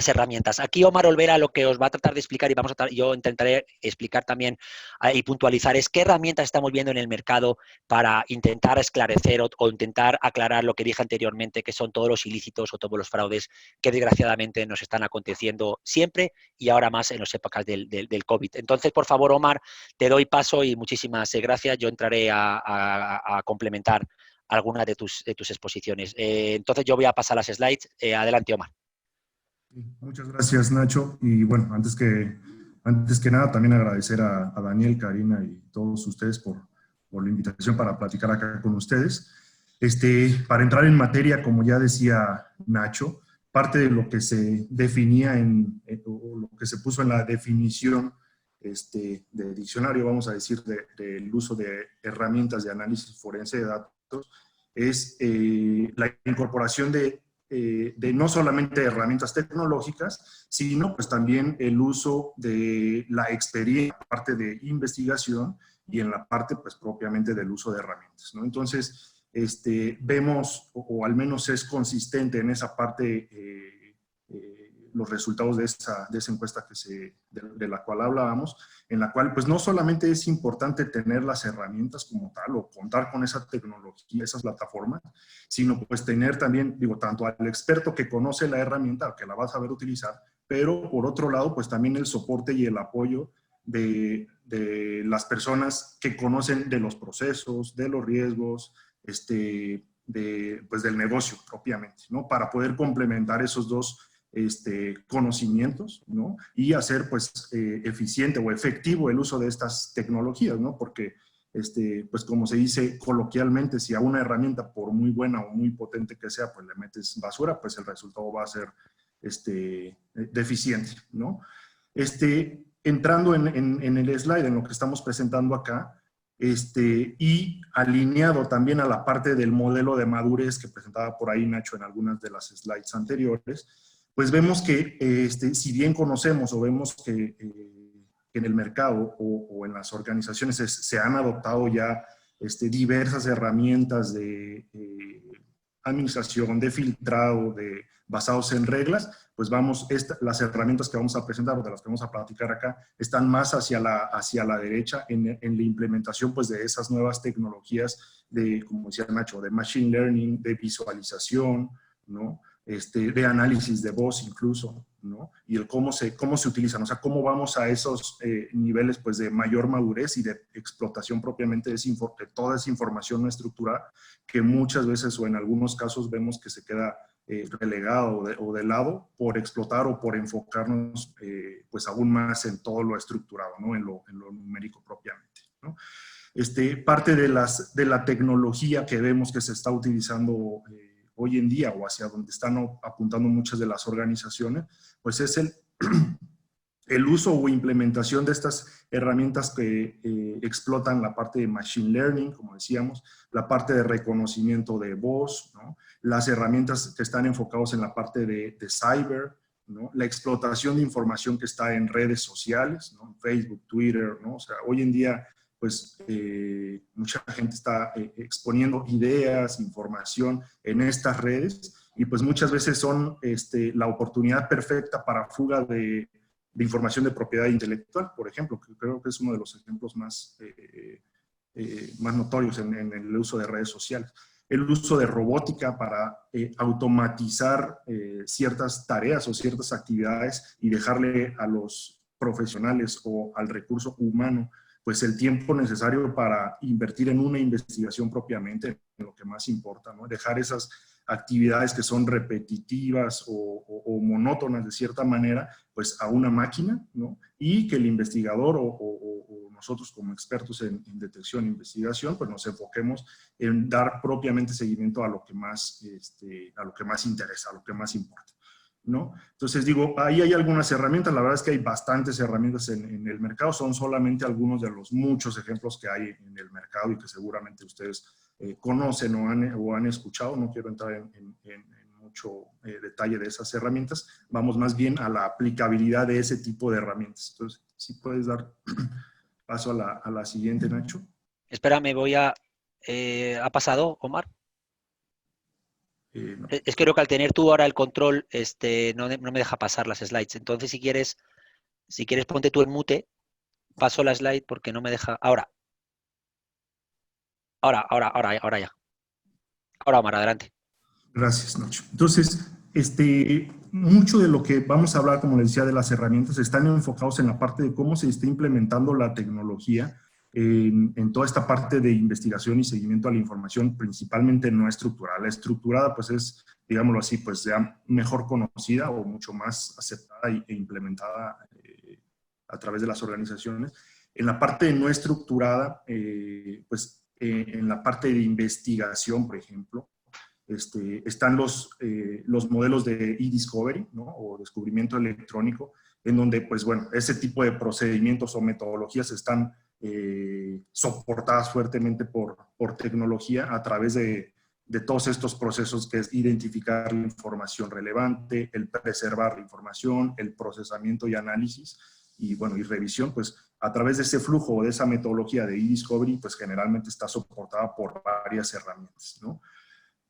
Speaker 3: herramientas. Aquí Omar Olvera lo que os va a tratar de explicar, y yo intentaré explicar también y puntualizar, es qué herramientas estamos viendo en el mercado para intentar esclarecer o intentar aclarar lo que dije anteriormente, que son todos los ilícitos o todos los fraudes que desgraciadamente nos están aconteciendo siempre y ahora más en las épocas del COVID. Entonces, por favor, Omar, te doy paso y muchísimas gracias. Yo entraré a complementar algunas de tus exposiciones. Entonces, yo voy a pasar las slides. Adelante, Omar.
Speaker 5: Muchas gracias, Nacho. Y bueno, antes que nada, también agradecer a Daniel, Karina y todos ustedes por la invitación para platicar acá con ustedes. Para entrar en materia, como ya decía Nacho, parte de lo que se definía o lo que se puso en la definición de diccionario, vamos a decir, del uso de herramientas de análisis forense de datos, es la incorporación de no solamente herramientas tecnológicas, sino pues también el uso de la experiencia, parte de investigación y en la parte pues propiamente del uso de herramientas, ¿no? Entonces, vemos, o al menos es consistente en esa parte, los resultados de esa encuesta de la cual hablábamos, en la cual pues no solamente es importante tener las herramientas como tal o contar con esa tecnología, esas plataformas, sino pues tener también, digo, tanto al experto que conoce la herramienta, que la va a saber utilizar, pero por otro lado pues también el soporte y el apoyo de las personas que conocen de los procesos, de los riesgos, pues del negocio propiamente, ¿no? Para poder complementar esos dos conocimientos, ¿no? Y hacer pues eficiente o efectivo el uso de estas tecnologías, ¿no? Porque pues como se dice coloquialmente, si a una herramienta, por muy buena o muy potente que sea, pues le metes basura, pues el resultado va a ser deficiente, ¿no? Entrando en el slide, en lo que estamos presentando acá, y alineado también a la parte del modelo de madurez que presentaba por ahí Nacho en algunas de las slides anteriores, pues vemos que si bien conocemos o vemos que en el mercado o en las organizaciones se han adoptado ya diversas herramientas de administración, de filtrado, basados en reglas, pues las herramientas que vamos a presentar o de las que vamos a platicar acá están más hacia la derecha en la implementación pues de esas nuevas tecnologías como decía Nacho, de machine learning, de visualización, ¿no? De análisis de voz incluso, ¿no? Y el cómo se utilizan, o sea, cómo vamos a esos niveles pues de mayor madurez y de explotación propiamente de toda esa información no estructurada que muchas veces o en algunos casos vemos que se queda relegado o de lado por explotar o por enfocarnos pues aún más en todo lo estructurado, ¿no? En lo numérico propiamente, ¿no? Parte de la tecnología que vemos que se está utilizando hoy en día o hacia donde están apuntando muchas de las organizaciones, pues es el uso o implementación de estas herramientas que explotan la parte de machine learning, como decíamos, la parte de reconocimiento de voz, ¿no? Las herramientas que están enfocadas en la parte de cyber, ¿no? La explotación de información que está en redes sociales, ¿no? Facebook, Twitter, ¿no? O sea, hoy en día pues mucha gente está exponiendo ideas, información en estas redes y pues muchas veces son la oportunidad perfecta para fuga de información de propiedad intelectual, por ejemplo, que creo que es uno de los ejemplos más notorios en el uso de redes sociales. El uso de robótica para automatizar ciertas tareas o ciertas actividades y dejarle a los profesionales o al recurso humano pues el tiempo necesario para invertir en una investigación propiamente, en lo que más importa, ¿no? Dejar esas actividades que son repetitivas o monótonas de cierta manera, pues a una máquina, ¿no? Y que el investigador o nosotros como expertos en detección e investigación, pues nos enfoquemos en dar propiamente seguimiento a lo que más interesa, a lo que más importa, ¿no? Entonces digo, ahí hay algunas herramientas, la verdad es que hay bastantes herramientas en el mercado, son solamente algunos de los muchos ejemplos que hay en el mercado y que seguramente ustedes conocen o han escuchado. No quiero entrar en mucho detalle de esas herramientas, vamos más bien a la aplicabilidad de ese tipo de herramientas. Entonces, si puedes dar paso a la siguiente, Nacho.
Speaker 3: Espera, me voy a... ¿ha pasado, Omar?
Speaker 5: No.
Speaker 3: Es que creo que al tener tú ahora el control, no me deja pasar las slides. Entonces, si quieres ponte tú en mute, paso la slide porque no me deja... Ahora ya. Ahora, Omar, adelante.
Speaker 5: Gracias, Nacho. Entonces, mucho de lo que vamos a hablar, como les decía, de las herramientas, están enfocados en la parte de cómo se está implementando la tecnología en toda esta parte de investigación y seguimiento a la información, principalmente no estructurada. La estructurada, pues es, digámoslo así, pues ya mejor conocida o mucho más aceptada e implementada a través de las organizaciones. En la parte no estructurada, pues en la parte de investigación, por ejemplo, están los modelos de e-discovery, ¿no? O descubrimiento electrónico, en donde, pues bueno, ese tipo de procedimientos o metodologías están soportadas fuertemente por tecnología a través de todos estos procesos, que es identificar la información relevante, el preservar la información, el procesamiento y análisis, y bueno, y revisión, pues a través de ese flujo o de esa metodología de e-discovery, pues generalmente está soportada por varias herramientas, ¿no?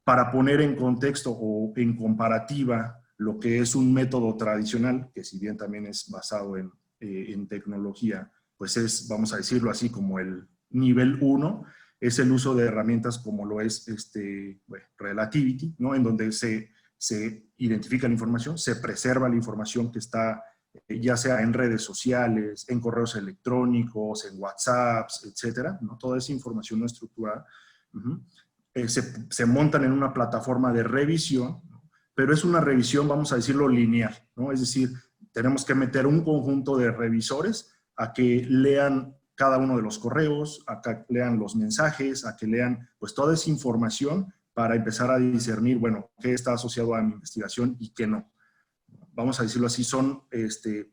Speaker 5: Para poner en contexto o en comparativa lo que es un método tradicional, que si bien también es basado en tecnología, pues es, vamos a decirlo así, como el nivel 1, es el uso de herramientas como lo es Relativity, ¿no? En donde se identifica la información, se preserva la información que está ya sea en redes sociales, en correos electrónicos, en WhatsApps, etcétera, ¿no? Toda esa información no estructurada. Se montan en una plataforma de revisión, ¿no? Pero es una revisión, vamos a decirlo, lineal, ¿no? Es decir, tenemos que meter un conjunto de revisores a que lean cada uno de los correos, a que lean los mensajes, a que lean pues toda esa información para empezar a discernir, bueno, qué está asociado a mi investigación y qué no. Vamos a decirlo así, son,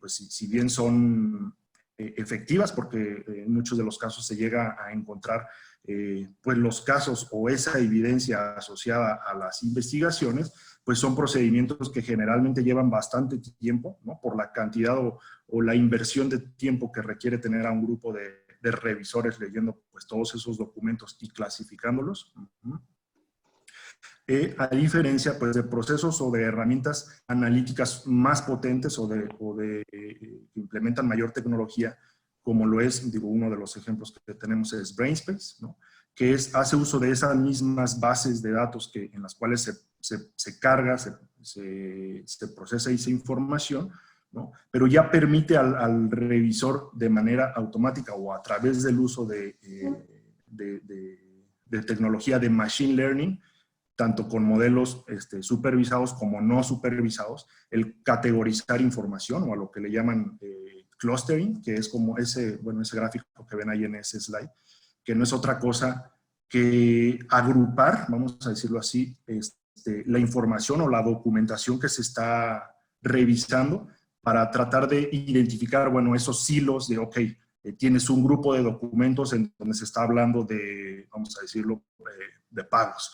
Speaker 5: pues si bien son efectivas, porque en muchos de los casos se llega a encontrar pues los casos o esa evidencia asociada a las investigaciones, pues son procedimientos que generalmente llevan bastante tiempo, ¿no? Por la cantidad o la inversión de tiempo que requiere tener a un grupo de revisores leyendo pues todos esos documentos y clasificándolos. A diferencia pues de procesos o de herramientas analíticas más potentes o que implementan mayor tecnología, como lo es, digo, uno de los ejemplos que tenemos es Brainspace, ¿no? Que hace uso de esas mismas bases de datos en las cuales se carga, se procesa esa información, ¿no? Pero ya permite al revisor de manera automática o a través del uso de tecnología de machine learning, tanto con modelos supervisados como no supervisados, el categorizar información o a lo que le llaman clustering, que es como ese gráfico que ven ahí en ese slide, que no es otra cosa que agrupar, vamos a decirlo así, la información o la documentación que se está revisando para tratar de identificar, bueno, esos silos de, ok, tienes un grupo de documentos en donde se está hablando de, vamos a decirlo, de pagos.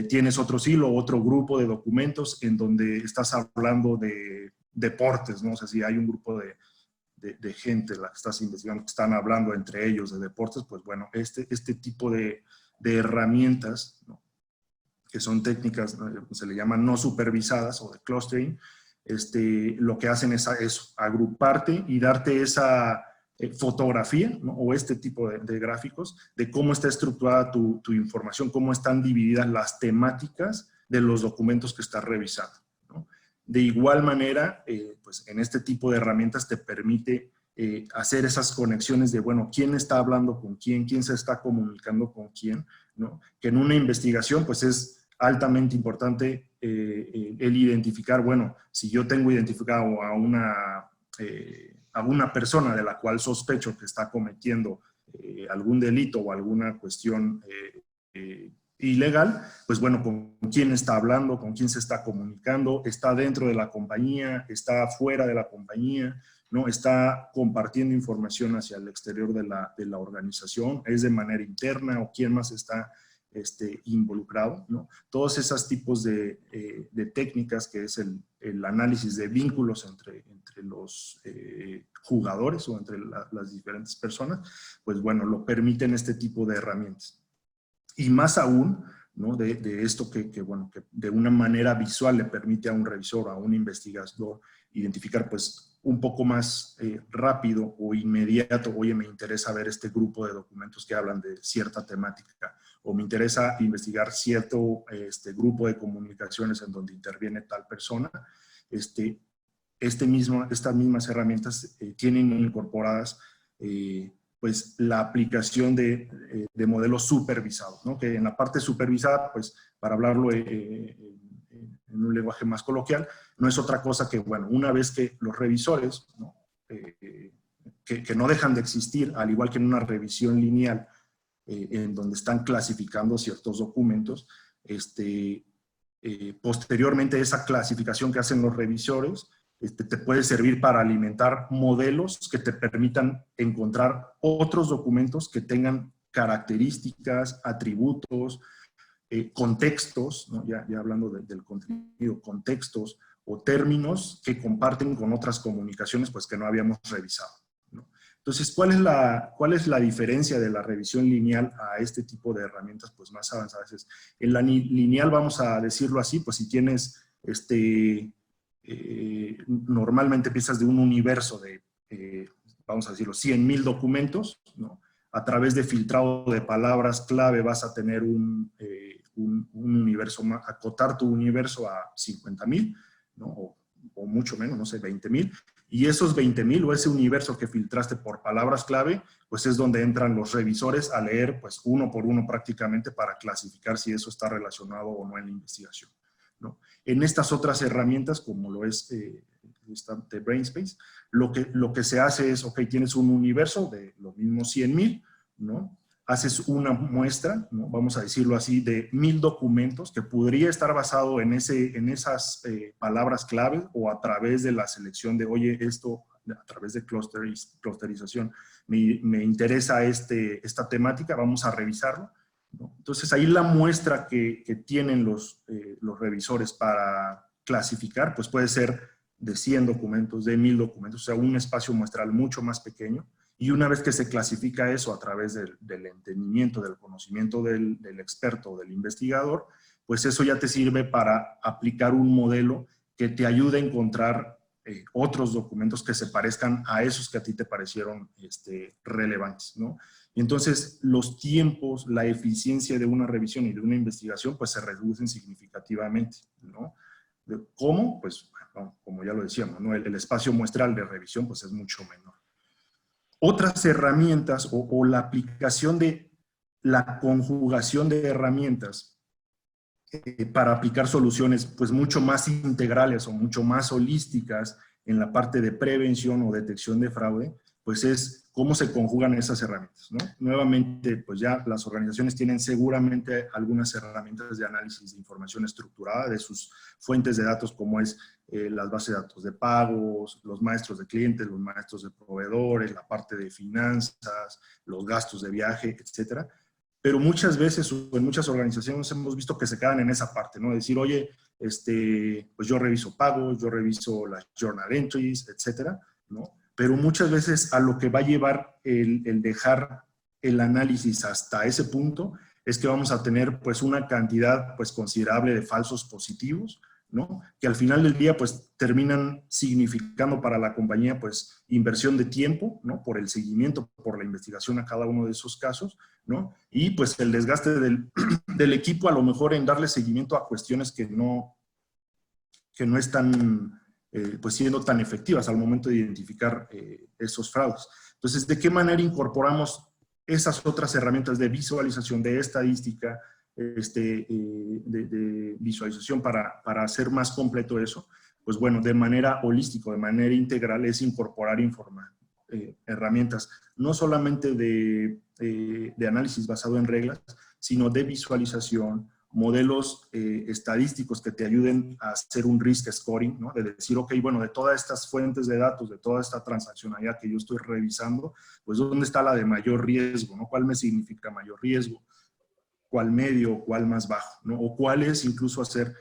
Speaker 5: Tienes otro silo, otro grupo de documentos en donde estás hablando de deportes, ¿no? O sea, si hay un grupo de gente la que estás investigando, que están hablando entre ellos de deportes, pues bueno, este tipo de herramientas, ¿no? Que son técnicas, se le llaman no supervisadas o de clustering, lo que hacen es eso, agruparte y darte esa fotografía, ¿no? O este tipo de gráficos de cómo está estructurada tu información, cómo están divididas las temáticas de los documentos que estás revisando, ¿no? De igual manera, pues en este tipo de herramientas te permite hacer esas conexiones de, bueno, quién está hablando con quién se está comunicando con quién, ¿no? Que en una investigación, pues es altamente importante el identificar, bueno, si yo tengo identificado a una a una persona de la cual sospecho que está cometiendo algún delito o alguna cuestión ilegal, pues bueno, con quién está hablando, con quién se está comunicando, está dentro de la compañía, está fuera de la compañía, ¿no? Está compartiendo información hacia el exterior de la organización, es de manera interna o quién más está involucrado, ¿no? Todos esos tipos de técnicas, que es el análisis de vínculos entre los jugadores o entre las diferentes personas, pues bueno, lo permiten este tipo de herramientas. Y más aún, ¿no? de esto que de una manera visual le permite a un revisor, a un investigador, identificar pues un poco más rápido o inmediato, oye, me interesa ver este grupo de documentos que hablan de cierta temática, o me interesa investigar cierto grupo de comunicaciones en donde interviene tal persona. Estas mismas herramientas tienen incorporadas pues la aplicación de modelos supervisados, ¿no? Que en la parte supervisada, pues para hablarlo en un lenguaje más coloquial, no es otra cosa que, bueno, una vez que los revisores, ¿no? Que no dejan de existir, al igual que en una revisión lineal, en donde están clasificando ciertos documentos, posteriormente esa clasificación que hacen los revisores, te puede servir para alimentar modelos que te permitan encontrar otros documentos que tengan características, atributos, contextos, ¿no? ya hablando del contenido, contextos o términos que comparten con otras comunicaciones pues, que no habíamos revisado, ¿no? Entonces, ¿cuál es la diferencia de la revisión lineal a este tipo de herramientas pues, más avanzadas? En la lineal, vamos a decirlo así, pues si tienes normalmente empiezas de un universo de, vamos a decirlo, 100,000 documentos, ¿no? A través de filtrado de palabras clave vas a tener un universo, acotar tu universo a 50,000, ¿no? O mucho menos, no sé, 20,000. Y esos 20,000 o ese universo que filtraste por palabras clave, pues es donde entran los revisores a leer pues uno por uno prácticamente para clasificar si eso está relacionado o no en la investigación, ¿no? En estas otras herramientas, como lo es de BrainSpace, lo que se hace es, ok, tienes un universo de los mismos 100,000, ¿no? Haces una muestra, ¿no? Vamos a decirlo así, de 1,000 documentos que podría estar basado en esas palabras clave o a través de la selección de, oye, esto, a través de clusterización, me interesa esta temática, vamos a revisarlo, ¿no? Entonces ahí la muestra que tienen los revisores para clasificar, pues puede ser de 100 documentos, de 1,000 documentos, o sea, un espacio muestral mucho más pequeño. Y una vez que se clasifica eso a través del entendimiento, del conocimiento del experto o del investigador, pues eso ya te sirve para aplicar un modelo que te ayude a encontrar otros documentos que se parezcan a esos que a ti te parecieron relevantes, ¿no? Y entonces los tiempos, la eficiencia de una revisión y de una investigación, pues se reducen significativamente, ¿no? ¿Cómo? Pues, bueno, como ya lo decíamos, ¿no? El espacio muestral de revisión, pues es mucho menor. Otras herramientas o la aplicación de la conjugación de herramientas para aplicar soluciones pues mucho más integrales o mucho más holísticas en la parte de prevención o detección de fraude, pues es cómo se conjugan esas herramientas, ¿no? Nuevamente, pues ya las organizaciones tienen seguramente algunas herramientas de análisis de información estructurada de sus fuentes de datos, como es las bases de datos de pagos, los maestros de clientes, los maestros de proveedores, la parte de finanzas, los gastos de viaje, etcétera. Pero muchas veces o en muchas organizaciones hemos visto que se quedan en esa parte, ¿no? Decir, oye, pues yo reviso pagos, yo reviso las journal entries, etcétera, ¿no? Pero muchas veces a lo que va a llevar el dejar el análisis hasta ese punto es que vamos a tener pues una cantidad pues considerable de falsos positivos, ¿no? Que al final del día pues terminan significando para la compañía pues inversión de tiempo, ¿no? Por el seguimiento, por la investigación a cada uno de esos casos, ¿no? Y pues el desgaste del equipo a lo mejor en darle seguimiento a cuestiones que no están pues siendo tan efectivas al momento de identificar esos fraudes. Entonces, ¿de qué manera incorporamos esas otras herramientas de visualización, de estadística, de visualización para hacer más completo eso? pues bueno, de manera holística, de manera integral, es incorporar herramientas, no solamente de análisis basado en reglas, sino de visualización, modelos estadísticos que te ayuden a hacer un risk scoring, ¿no? De decir, ok, bueno, de todas estas fuentes de datos, de toda esta transaccionalidad que yo estoy revisando, pues ¿dónde está la de mayor riesgo, ¿no? ¿Cuál me significa mayor riesgo? ¿Cuál medio? ¿Cuál más bajo? ¿No? O cuál es incluso hacer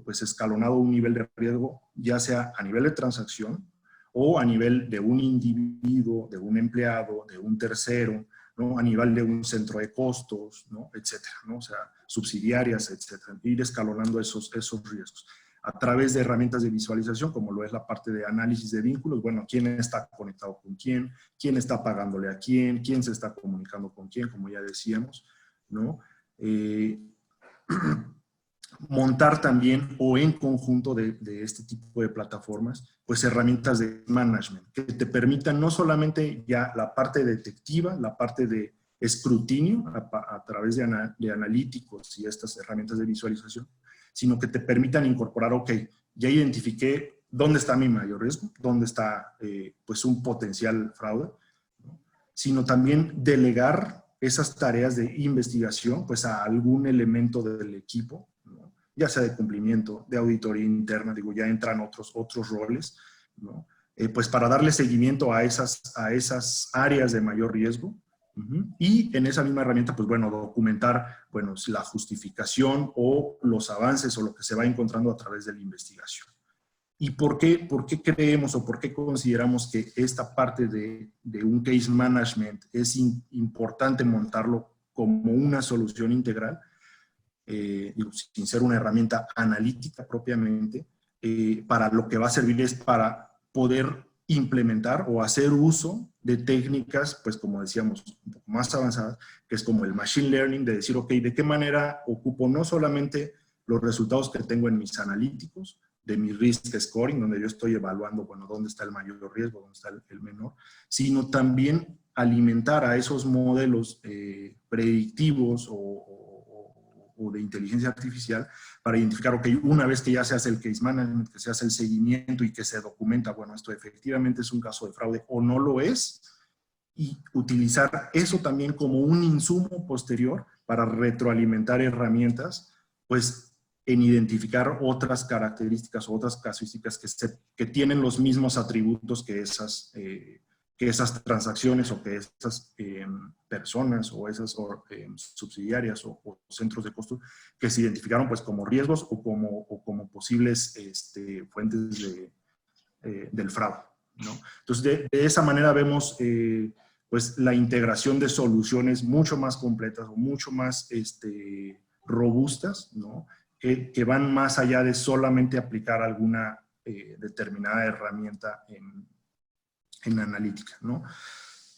Speaker 5: pues escalonado un nivel de riesgo, ya sea a nivel de transacción o a nivel de un individuo, de un empleado, de un tercero, ¿no? A nivel de un centro de costos, ¿no? Etcétera, ¿no? O sea, subsidiarias, etcétera. Ir escalonando esos riesgos. A través de herramientas de visualización, como lo es la parte de análisis de vínculos, bueno, quién está conectado con quién está pagándole a quién se está comunicando con quién, como ya decíamos, ¿no? Montar también o en conjunto de este tipo de plataformas, pues herramientas de management que te permitan no solamente ya la parte detectiva, la parte de escrutinio a través de analíticos y estas herramientas de visualización, sino que te permitan incorporar, ok, ya identifiqué dónde está mi mayor riesgo, dónde está pues un potencial fraude, ¿no? Sino también delegar esas tareas de investigación pues a algún elemento del equipo, ¿no? Ya sea de cumplimiento, de auditoría interna, digo, ya entran otros roles, ¿no? Pues para darle seguimiento a esas áreas de mayor riesgo. Y en esa misma herramienta, pues bueno, documentar, bueno, la justificación o los avances o lo que se va encontrando a través de la investigación. ¿Y por qué creemos o por qué consideramos que esta parte de un case management es importante montarlo como una solución integral? Digo, sin ser una herramienta analítica propiamente, para lo que va a servir es para poder implementar o hacer uso de técnicas, pues como decíamos, un poco más avanzadas, que es como el machine learning, de decir, ok, ¿de qué manera ocupo no solamente los resultados que tengo en mis analíticos, de mi risk scoring, donde yo estoy evaluando, bueno, dónde está el mayor riesgo, dónde está el menor, sino también alimentar a esos modelos predictivos o de inteligencia artificial para identificar, ok, una vez que ya se hace el case management, que se hace el seguimiento y que se documenta, bueno, esto efectivamente es un caso de fraude o no lo es, y utilizar eso también como un insumo posterior para retroalimentar herramientas, pues en identificar otras características o otras casuísticas que tienen los mismos atributos que esas transacciones o que esas personas o esas subsidiarias o centros de costo que se identificaron pues como riesgos o como posibles fuentes del fraude, ¿no? Entonces, de esa manera vemos pues la integración de soluciones mucho más completas o mucho más robustas, ¿no? Que van más allá de solamente aplicar alguna determinada herramienta en analítica, ¿no?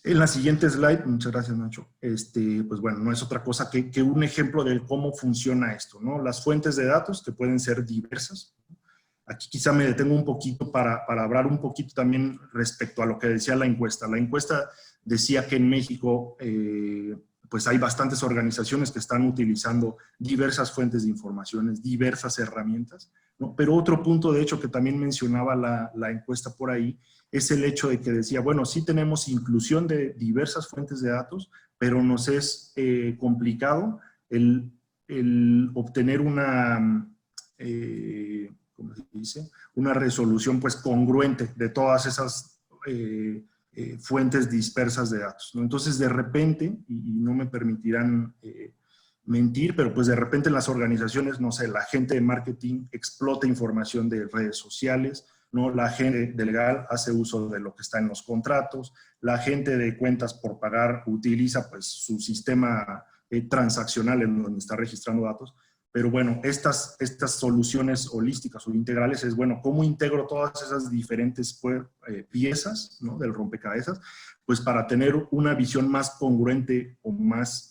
Speaker 5: En la siguiente slide, muchas gracias Nacho, pues bueno, no es otra cosa que un ejemplo de cómo funciona esto, ¿no? Las fuentes de datos que pueden ser diversas. Aquí quizá me detengo un poquito para hablar un poquito también respecto a lo que decía la encuesta. La encuesta decía que en México pues hay bastantes organizaciones que están utilizando diversas fuentes de informaciones, diversas herramientas, ¿no? Pero otro punto, de hecho, que también mencionaba la encuesta por ahí, es el hecho de que decía, bueno, sí tenemos inclusión de diversas fuentes de datos, pero nos es complicado el obtener una, ¿cómo se dice? Una resolución pues congruente de todas esas fuentes dispersas de datos, ¿no? Entonces, de repente, y no me permitirán mentir, pero pues de repente en las organizaciones, no sé, la gente de marketing explota información de redes sociales, ¿no? La gente de legal hace uso de lo que está en los contratos, la gente de cuentas por pagar utiliza pues su sistema transaccional en donde está registrando datos. Pero bueno, estas soluciones holísticas o integrales es, bueno, ¿cómo integro todas esas diferentes piezas, ¿no? Del rompecabezas? Pues para tener una visión más congruente o más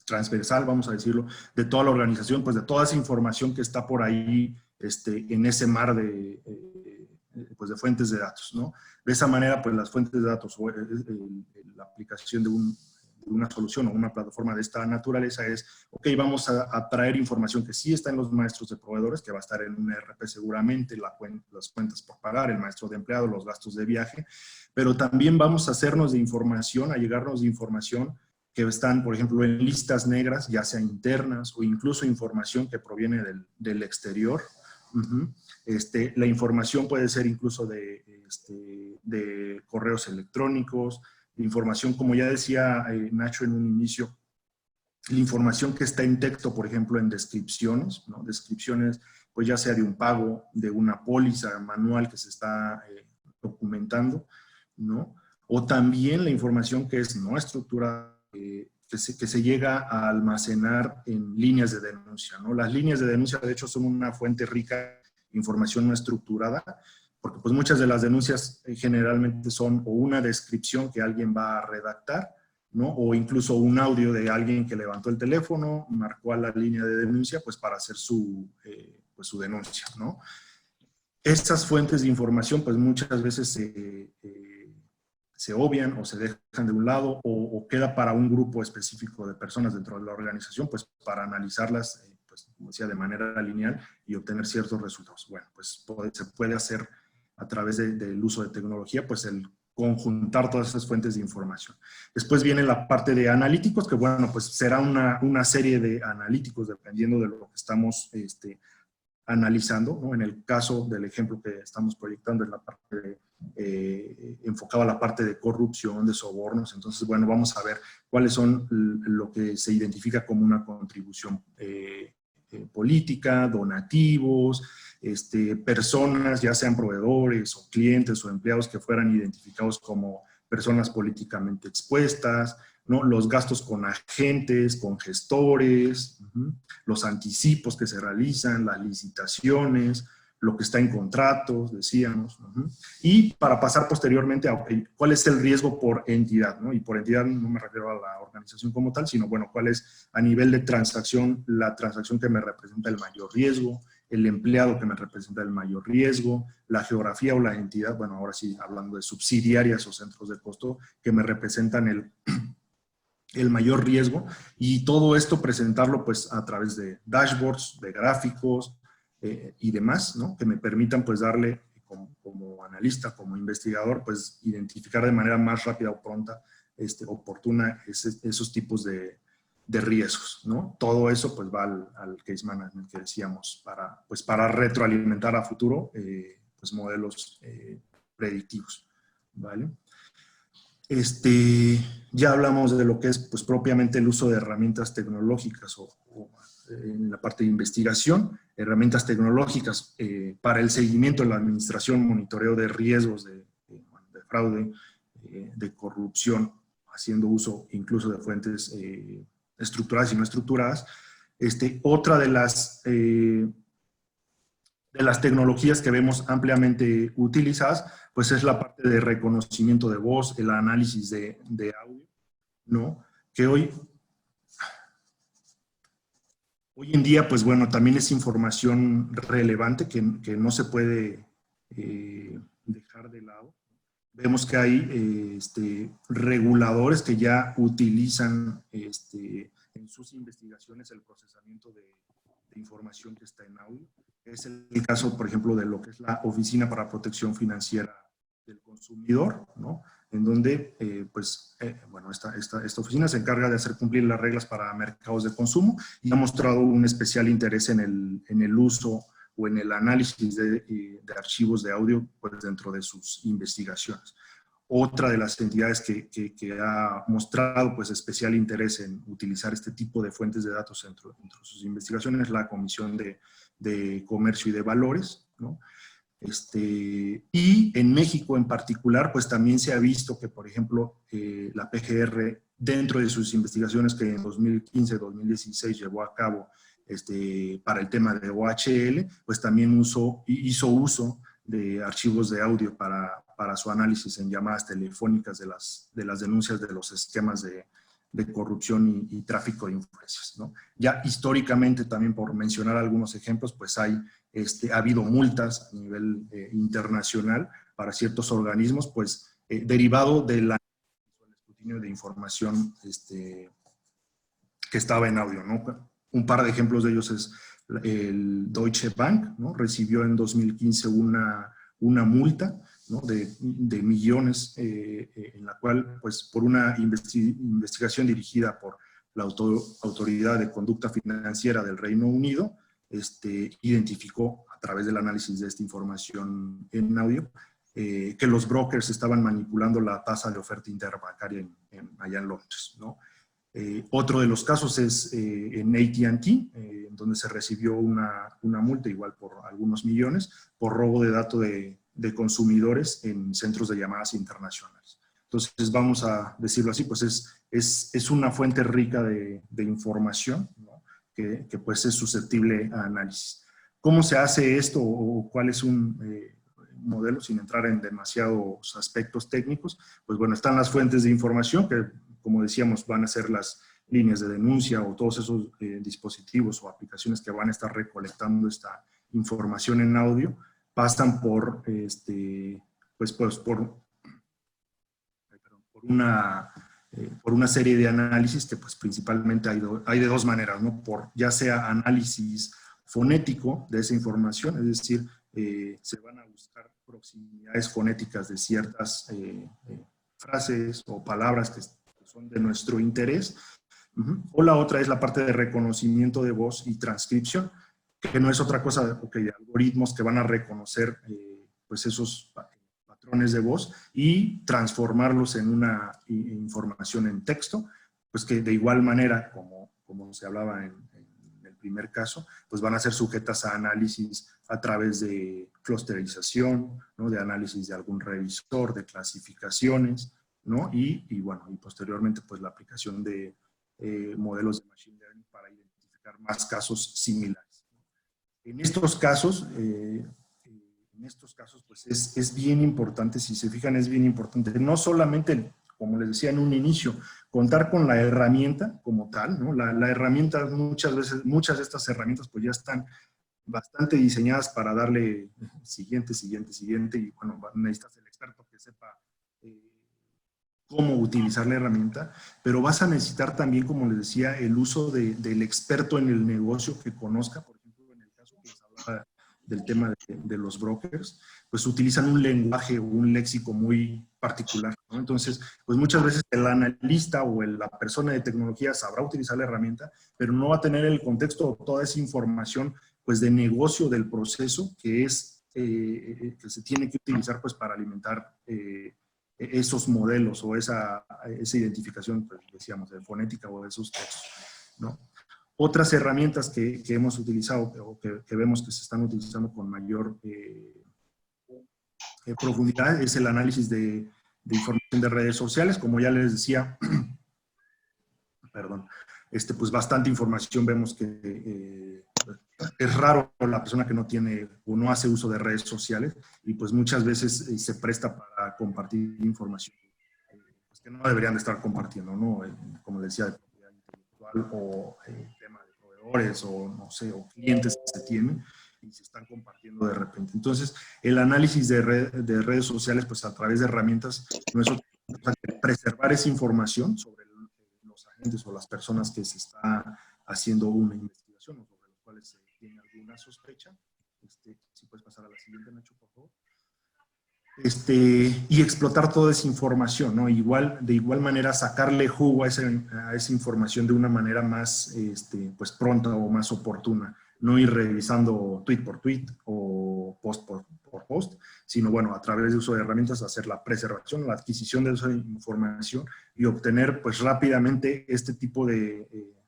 Speaker 5: transversal, vamos a decirlo, de toda la organización, pues de toda esa información que está por ahí en ese mar pues de fuentes de datos, ¿no? De esa manera, pues las fuentes de datos o la aplicación una solución o una plataforma de esta naturaleza es, ok, vamos a traer información que sí está en los maestros de proveedores, que va a estar en un ERP seguramente, las cuentas por pagar, el maestro de empleado, los gastos de viaje, pero también vamos a hacernos de información, a llegarnos de información que están, por ejemplo, en listas negras, ya sea internas o incluso información que proviene del exterior. La información puede ser incluso de correos electrónicos, información, como ya decía Nacho en un inicio, la información que está en texto, por ejemplo, en descripciones, ¿no? Descripciones, pues ya sea de un pago, de una póliza manual que se está documentando, ¿no? O también la información que es no estructurada, que se llega a almacenar en líneas de denuncia, ¿no? Las líneas de denuncia, de hecho, son una fuente rica de información no estructurada, porque pues muchas de las denuncias generalmente son o una descripción que alguien va a redactar, ¿no? O incluso un audio de alguien que levantó el teléfono, marcó a la línea de denuncia, pues para hacer su denuncia, ¿no? Estas fuentes de información, pues muchas veces se obvian o se dejan de un lado o queda para un grupo específico de personas dentro de la organización, pues para analizarlas, pues como decía, de manera lineal y obtener ciertos resultados. Bueno, pues se puede hacer a través del uso de tecnología, pues el conjuntar todas esas fuentes de información. Después viene la parte de analíticos, que bueno, pues será una serie de analíticos dependiendo de lo que estamos analizando, ¿no? En el caso del ejemplo que estamos proyectando en la parte enfocado a la parte de corrupción, de sobornos. Entonces, bueno, vamos a ver cuáles son lo que se identifica como una contribución política, donativos, personas, ya sean proveedores o clientes o empleados que fueran identificados como personas políticamente expuestas, ¿no? Los gastos con agentes, con gestores, los anticipos que se realizan, las licitaciones, lo que está en contratos, decíamos. Y para pasar posteriormente a cuál es el riesgo por entidad, ¿no? Y por entidad no me refiero a la organización como tal, sino, bueno, cuál es a nivel de transacción, la transacción que me representa el mayor riesgo, el empleado que me representa el mayor riesgo, la geografía o la entidad, bueno, ahora sí, hablando de subsidiarias o centros de costo, que me representan el mayor riesgo, y todo esto presentarlo pues a través de dashboards, de gráficos y demás, ¿no? Que me permitan pues darle como analista, como investigador, pues identificar de manera más rápida o pronta, oportuna esos tipos de riesgos, ¿no? Todo eso pues va al case management que decíamos para retroalimentar a futuro pues modelos predictivos, ¿vale? Ya hablamos de lo que es pues propiamente el uso de herramientas tecnológicas o en la parte de investigación, herramientas tecnológicas para el seguimiento, la administración, monitoreo de riesgos de fraude, de corrupción, haciendo uso incluso de fuentes estructuradas y no estructuradas. Otra de las tecnologías que vemos ampliamente utilizadas, pues es la parte de reconocimiento de voz, el análisis de audio, ¿no? Que hoy en día, pues bueno, también es información relevante que no se puede dejar de lado. Vemos que hay reguladores que ya utilizan en sus investigaciones el procesamiento de información que está en audio. Es el caso, por ejemplo, de lo que es la Oficina para Protección Financiera del Consumidor, ¿no? En donde, bueno, esta oficina se encarga de hacer cumplir las reglas para mercados de consumo y ha mostrado un especial interés en el uso o en el análisis de archivos de audio pues, dentro de sus investigaciones. Otra de las entidades que ha mostrado pues, especial interés en utilizar este tipo de fuentes de datos dentro de sus investigaciones es la Comisión de Comercio y de Valores, ¿no? Y en México en particular, pues también se ha visto que, por ejemplo, la PGR, dentro de sus investigaciones que en 2015-2016 llevó a cabo para el tema de OHL, pues también hizo uso de archivos de audio para su análisis en llamadas telefónicas de las denuncias de los esquemas de corrupción y tráfico de influencias, ¿no? Ya históricamente, también por mencionar algunos ejemplos, pues ha habido multas a nivel internacional para ciertos organismos, pues derivado de la escrutinio de información que estaba en audio, ¿no? Un par de ejemplos de ellos es el Deutsche Bank, ¿no? Recibió en 2015 una multa, ¿no? de millones, en la cual, pues, por una investigación dirigida por la Autoridad de Conducta Financiera del Reino Unido, identificó a través del análisis de esta información en audio que los brokers estaban manipulando la tasa de oferta interbancaria allá en Londres, ¿no? Otro de los casos es en AT&T, donde se recibió una multa igual por algunos millones por robo de datos de consumidores en centros de llamadas internacionales. Entonces, vamos a decirlo así, pues es una fuente rica de información, ¿no? que pues es susceptible a análisis. ¿Cómo se hace esto o cuál es un modelo, sin entrar en demasiados aspectos técnicos? Pues bueno, están las fuentes de información que, como decíamos, van a ser las líneas de denuncia o todos esos dispositivos o aplicaciones que van a estar recolectando esta información en audio, pasan por, por una serie de análisis que pues principalmente hay de dos maneras, ¿no? Ya sea análisis fonético de esa información, es decir, se van a buscar proximidades fonéticas de ciertas frases o palabras que son de nuestro interés. O la otra es la parte de reconocimiento de voz y transcripción, que no es otra cosa de algoritmos que van a reconocer pues esos patrones de voz y transformarlos en una información en texto, pues que de igual manera, como se hablaba en el primer caso, pues van a ser sujetas a análisis a través de clusterización, ¿no? De análisis de algún revisor, de clasificaciones, ¿no? Y posteriormente pues la aplicación de modelos de machine learning para identificar más casos similares. En estos casos pues es bien importante, si se fijan, es bien importante, no solamente, como les decía en un inicio, contar con la herramienta como tal, ¿no? La herramienta, muchas de estas herramientas pues ya están bastante diseñadas para darle siguiente, y bueno, necesitas el experto que sepa cómo utilizar la herramienta, pero vas a necesitar también, como les decía, el uso del experto en el negocio que conozca. Por ejemplo, en el caso que les hablaba del tema de los brokers, pues utilizan un lenguaje o un léxico muy particular, ¿no? Entonces, pues muchas veces el analista o la persona de tecnología sabrá utilizar la herramienta, pero no va a tener el contexto o toda esa información pues de negocio del proceso que se tiene que utilizar pues para alimentar esos modelos o esa identificación, pues decíamos, de fonética o de esos textos, ¿no? Otras herramientas que hemos utilizado o que vemos que se están utilizando con mayor profundidad es el análisis de información de redes sociales. Como ya les decía, perdón, pues bastante información vemos que es raro la persona que no tiene o no hace uso de redes sociales y pues muchas veces se presta para compartir información pues que no deberían de estar compartiendo, ¿no? Como les decía, de propiedad intelectual o tema de proveedores o no sé, o clientes que se tienen y se están compartiendo de repente. Entonces, el análisis de redes sociales, pues a través de herramientas, no es otra cosa que preservar esa información sobre los agentes o las personas que se está haciendo una investigación o sobre los cuales se tiene alguna sospecha. Si puedes pasar a la siguiente, Nacho, por favor. Y explotar toda esa información, ¿no? De igual manera, sacarle jugo a esa información de una manera más pues pronta o más oportuna. No ir revisando tweet por tweet o post por post, sino, bueno, a través de uso de herramientas, hacer la preservación, la adquisición de esa información y obtener, pues, rápidamente este tipo de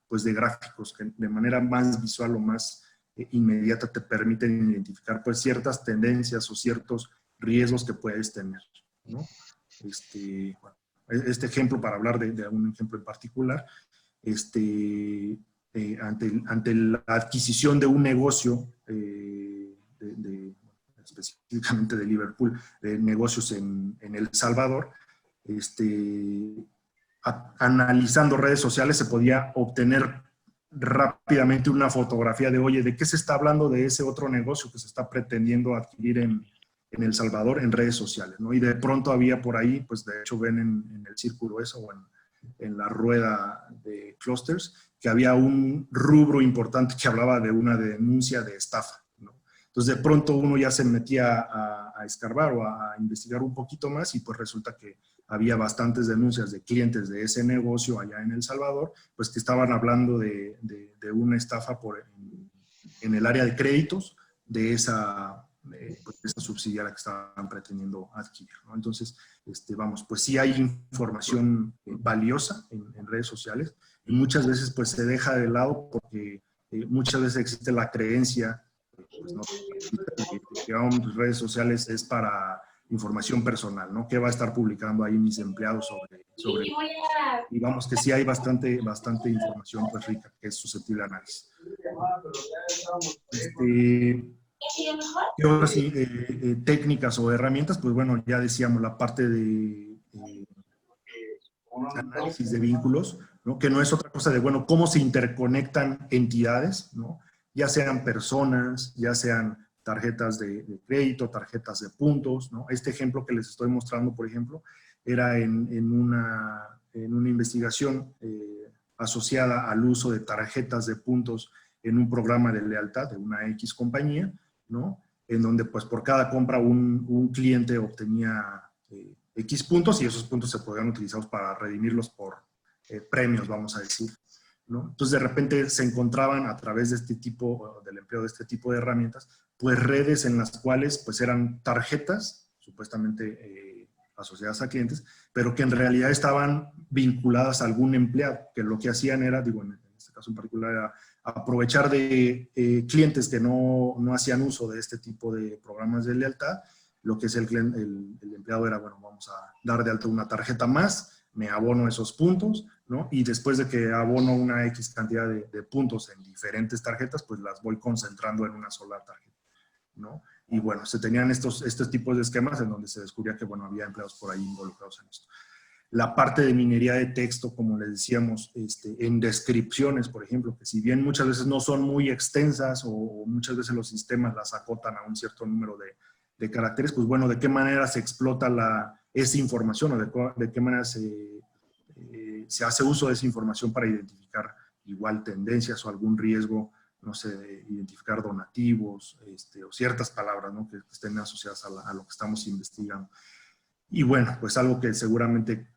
Speaker 5: gráficos que de manera más visual o más inmediata te permiten identificar, pues, ciertas tendencias o ciertos riesgos que puedes tener, ¿no? Este ejemplo, para hablar de un ejemplo en particular, ante la adquisición de un negocio, específicamente de Liverpool, de negocios en El Salvador, analizando redes sociales se podía obtener rápidamente una fotografía de, oye, ¿de qué se está hablando de ese otro negocio que se está pretendiendo adquirir en en El Salvador en redes sociales, ¿no? Y de pronto había por ahí, pues de hecho ven en el círculo eso, o en la rueda de clusters, que había un rubro importante que hablaba de una denuncia de estafa, ¿no? Entonces, de pronto uno ya se metía a escarbar o a investigar un poquito más y pues resulta que había bastantes denuncias de clientes de ese negocio allá en El Salvador, pues que estaban hablando de una estafa en el área de créditos de esa subsidiaria que estaban pretendiendo adquirir, ¿no? Entonces, vamos, pues sí hay información valiosa en redes sociales y muchas veces pues se deja de lado porque muchas veces existe la creencia, pues no, que redes sociales es para información personal, ¿no? ¿Qué va a estar publicando ahí mis empleados sobre y vamos que sí hay bastante información pues rica que es susceptible de análisis. ¿Qué otras técnicas o herramientas? Pues bueno, ya decíamos la parte de análisis de vínculos, ¿no? Que no es otra cosa de, bueno, cómo se interconectan entidades, ¿no? Ya sean personas, ya sean tarjetas de crédito, tarjetas de puntos, ¿no? Este ejemplo que les estoy mostrando, por ejemplo, era en una investigación asociada al uso de tarjetas de puntos en un programa de lealtad de una X compañía, ¿no? En donde pues por cada compra un cliente obtenía X puntos y esos puntos se podían utilizar para redimirlos por premios, vamos a decir, ¿no? Entonces de repente se encontraban a través de del empleo de este tipo de herramientas, pues redes en las cuales pues eran tarjetas, supuestamente asociadas a clientes, pero que en realidad estaban vinculadas a algún empleado, que lo que hacían era, digo, en este caso en particular, era aprovechar de clientes que no hacían uso de este tipo de programas de lealtad. Lo que es el empleado era, bueno, vamos a dar de alta una tarjeta más, me abono esos puntos, ¿no? Y después de que abono una X cantidad de puntos en diferentes tarjetas, pues las voy concentrando en una sola tarjeta, ¿no? Y bueno, se tenían estos tipos de esquemas en donde se descubría que, bueno, había empleados por ahí involucrados en esto. La parte de minería de texto, como les decíamos, en descripciones, por ejemplo, que si bien muchas veces no son muy extensas o muchas veces los sistemas las acotan a un cierto número de caracteres, pues bueno, ¿de qué manera se explota esa información o de qué manera se hace uso de esa información para identificar igual tendencias o algún riesgo, no sé, de identificar donativos o ciertas palabras, ¿no? que estén asociadas a lo que estamos investigando? Y bueno, pues algo que seguramente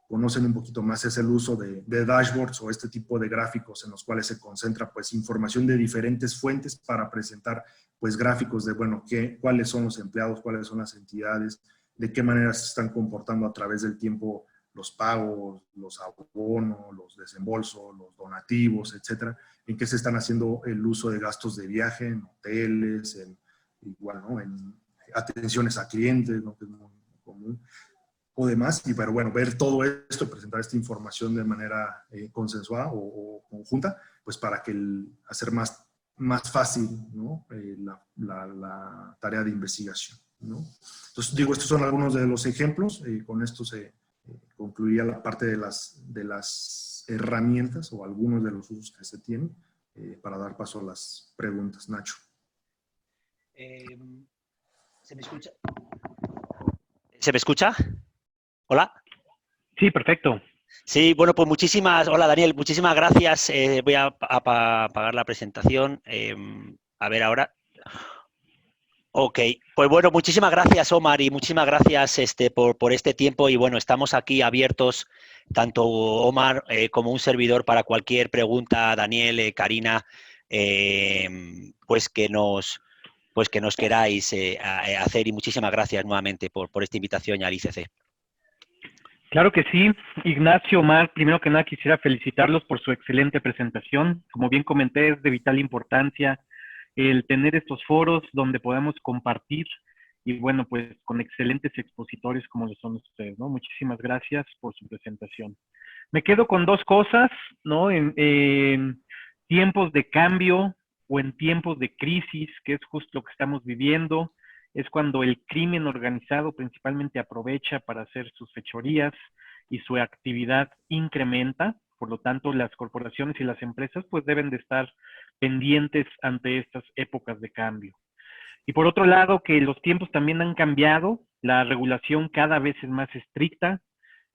Speaker 5: conocen un poquito más es el uso de dashboards o este tipo de gráficos en los cuales se concentra pues información de diferentes fuentes para presentar pues gráficos de, bueno, cuáles son los empleados, cuáles son las entidades, de qué manera se están comportando a través del tiempo los pagos, los abonos, los desembolsos, los donativos, etcétera, en qué se están haciendo el uso de gastos de viaje en hoteles, igual, ¿no? En atenciones a clientes, ¿no? Que es muy común, o demás, y pero bueno, ver todo esto y presentar esta información de manera consensuada o conjunta, pues para que hacer más fácil, ¿no? la tarea de investigación, ¿no? Entonces, digo, estos son algunos de los ejemplos, con esto se concluiría la parte de las herramientas o algunos de los usos que se tienen, para dar paso a las preguntas. Nacho.
Speaker 3: ¿Se me escucha? ¿Se me escucha? ¿Hola?
Speaker 1: Sí, perfecto.
Speaker 3: Sí, bueno, pues hola Daniel, muchísimas gracias. Voy a apagar la presentación. A ver ahora. Ok, pues bueno, muchísimas gracias Omar y muchísimas gracias por este tiempo y bueno, estamos aquí abiertos, tanto Omar como un servidor, para cualquier pregunta, Daniel, Karina, pues que nos queráis hacer, y muchísimas gracias nuevamente por esta invitación al ICC.
Speaker 1: Claro que sí. Ignacio, Omar, primero que nada quisiera felicitarlos por su excelente presentación. Como bien comenté, es de vital importancia el tener estos foros donde podamos compartir y bueno, pues con excelentes expositores como lo son ustedes, ¿no? Muchísimas gracias por su presentación. Me quedo con dos cosas, ¿no? En tiempos de cambio o en tiempos de crisis, que es justo lo que estamos viviendo, es cuando el crimen organizado principalmente aprovecha para hacer sus fechorías y su actividad incrementa. Por lo tanto, las corporaciones y las empresas pues deben de estar pendientes ante estas épocas de cambio. Y por otro lado, que los tiempos también han cambiado, la regulación cada vez es más estricta,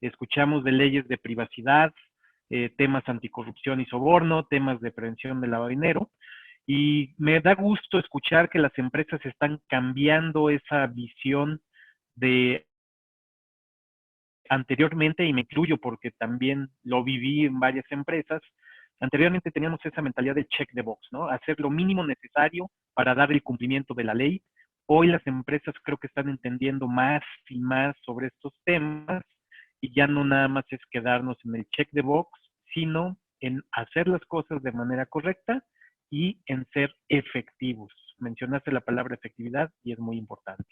Speaker 1: escuchamos de leyes de privacidad, temas anticorrupción y soborno, temas de prevención del lavado de dinero, y me da gusto escuchar que las empresas están cambiando esa visión de anteriormente, y me incluyo porque también lo viví en varias empresas. Anteriormente teníamos esa mentalidad de check the box, ¿no? Hacer lo mínimo necesario para dar el cumplimiento de la ley. Hoy las empresas creo que están entendiendo más y más sobre estos temas, y ya no nada más es quedarnos en el check the box, sino en hacer las cosas de manera correcta y en ser efectivos. Mencionaste la palabra efectividad y es muy importante.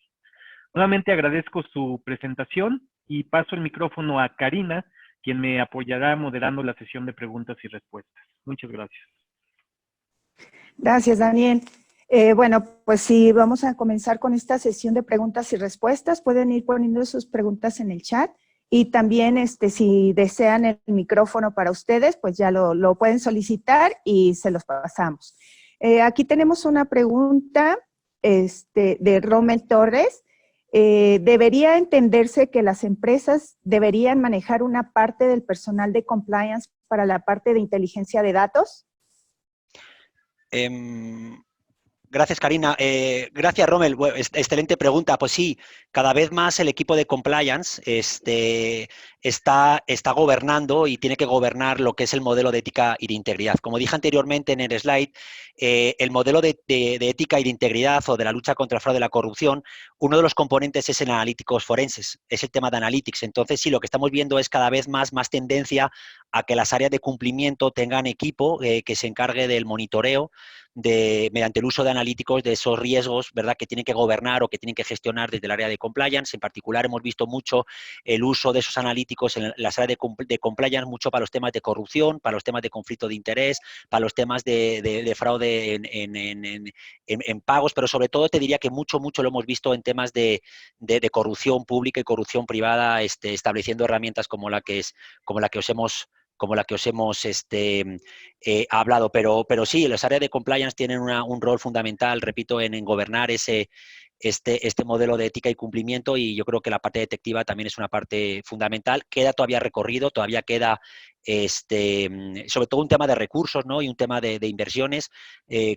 Speaker 1: Nuevamente agradezco su presentación y paso el micrófono a Karina, quien me apoyará moderando la sesión de preguntas y respuestas. Muchas gracias.
Speaker 2: Gracias, Daniel. Bueno, pues sí, vamos a comenzar con esta sesión de preguntas y respuestas. Pueden ir poniendo sus preguntas en el chat y también si desean el micrófono para ustedes, pues ya lo pueden solicitar y se los pasamos. Aquí tenemos una pregunta de Rommel Torres. ¿Debería entenderse que las empresas deberían manejar una parte del personal de compliance para la parte de inteligencia de datos?
Speaker 3: Gracias, Karina. Gracias, Rommel. Bueno, excelente pregunta. Pues sí, cada vez más el equipo de compliance está gobernando y tiene que gobernar lo que es el modelo de ética y de integridad. Como dije anteriormente en el slide, el modelo de ética y de integridad o de la lucha contra el fraude y la corrupción, uno de los componentes es el analíticos forenses, es el tema de analytics. Entonces, sí, lo que estamos viendo es cada vez más tendencia a que las áreas de cumplimiento tengan equipo que se encargue del monitoreo mediante el uso de analíticos de esos riesgos, ¿verdad?, que tienen que gobernar o que tienen que gestionar desde el área de compliance. En particular, hemos visto mucho el uso de esos analíticos en las áreas de compliance, mucho para los temas de corrupción, para los temas de conflicto de interés, para los temas de fraude en pagos, pero sobre todo te diría que mucho lo hemos visto en temas de corrupción pública y corrupción privada, estableciendo herramientas como la que os hemos hablado, pero sí, las áreas de compliance tienen un rol fundamental, repito, en gobernar este modelo de ética y cumplimiento, y yo creo que la parte detectiva también es una parte fundamental. Queda todavía recorrido, todavía queda sobre todo un tema de recursos, ¿no?, y un tema de inversiones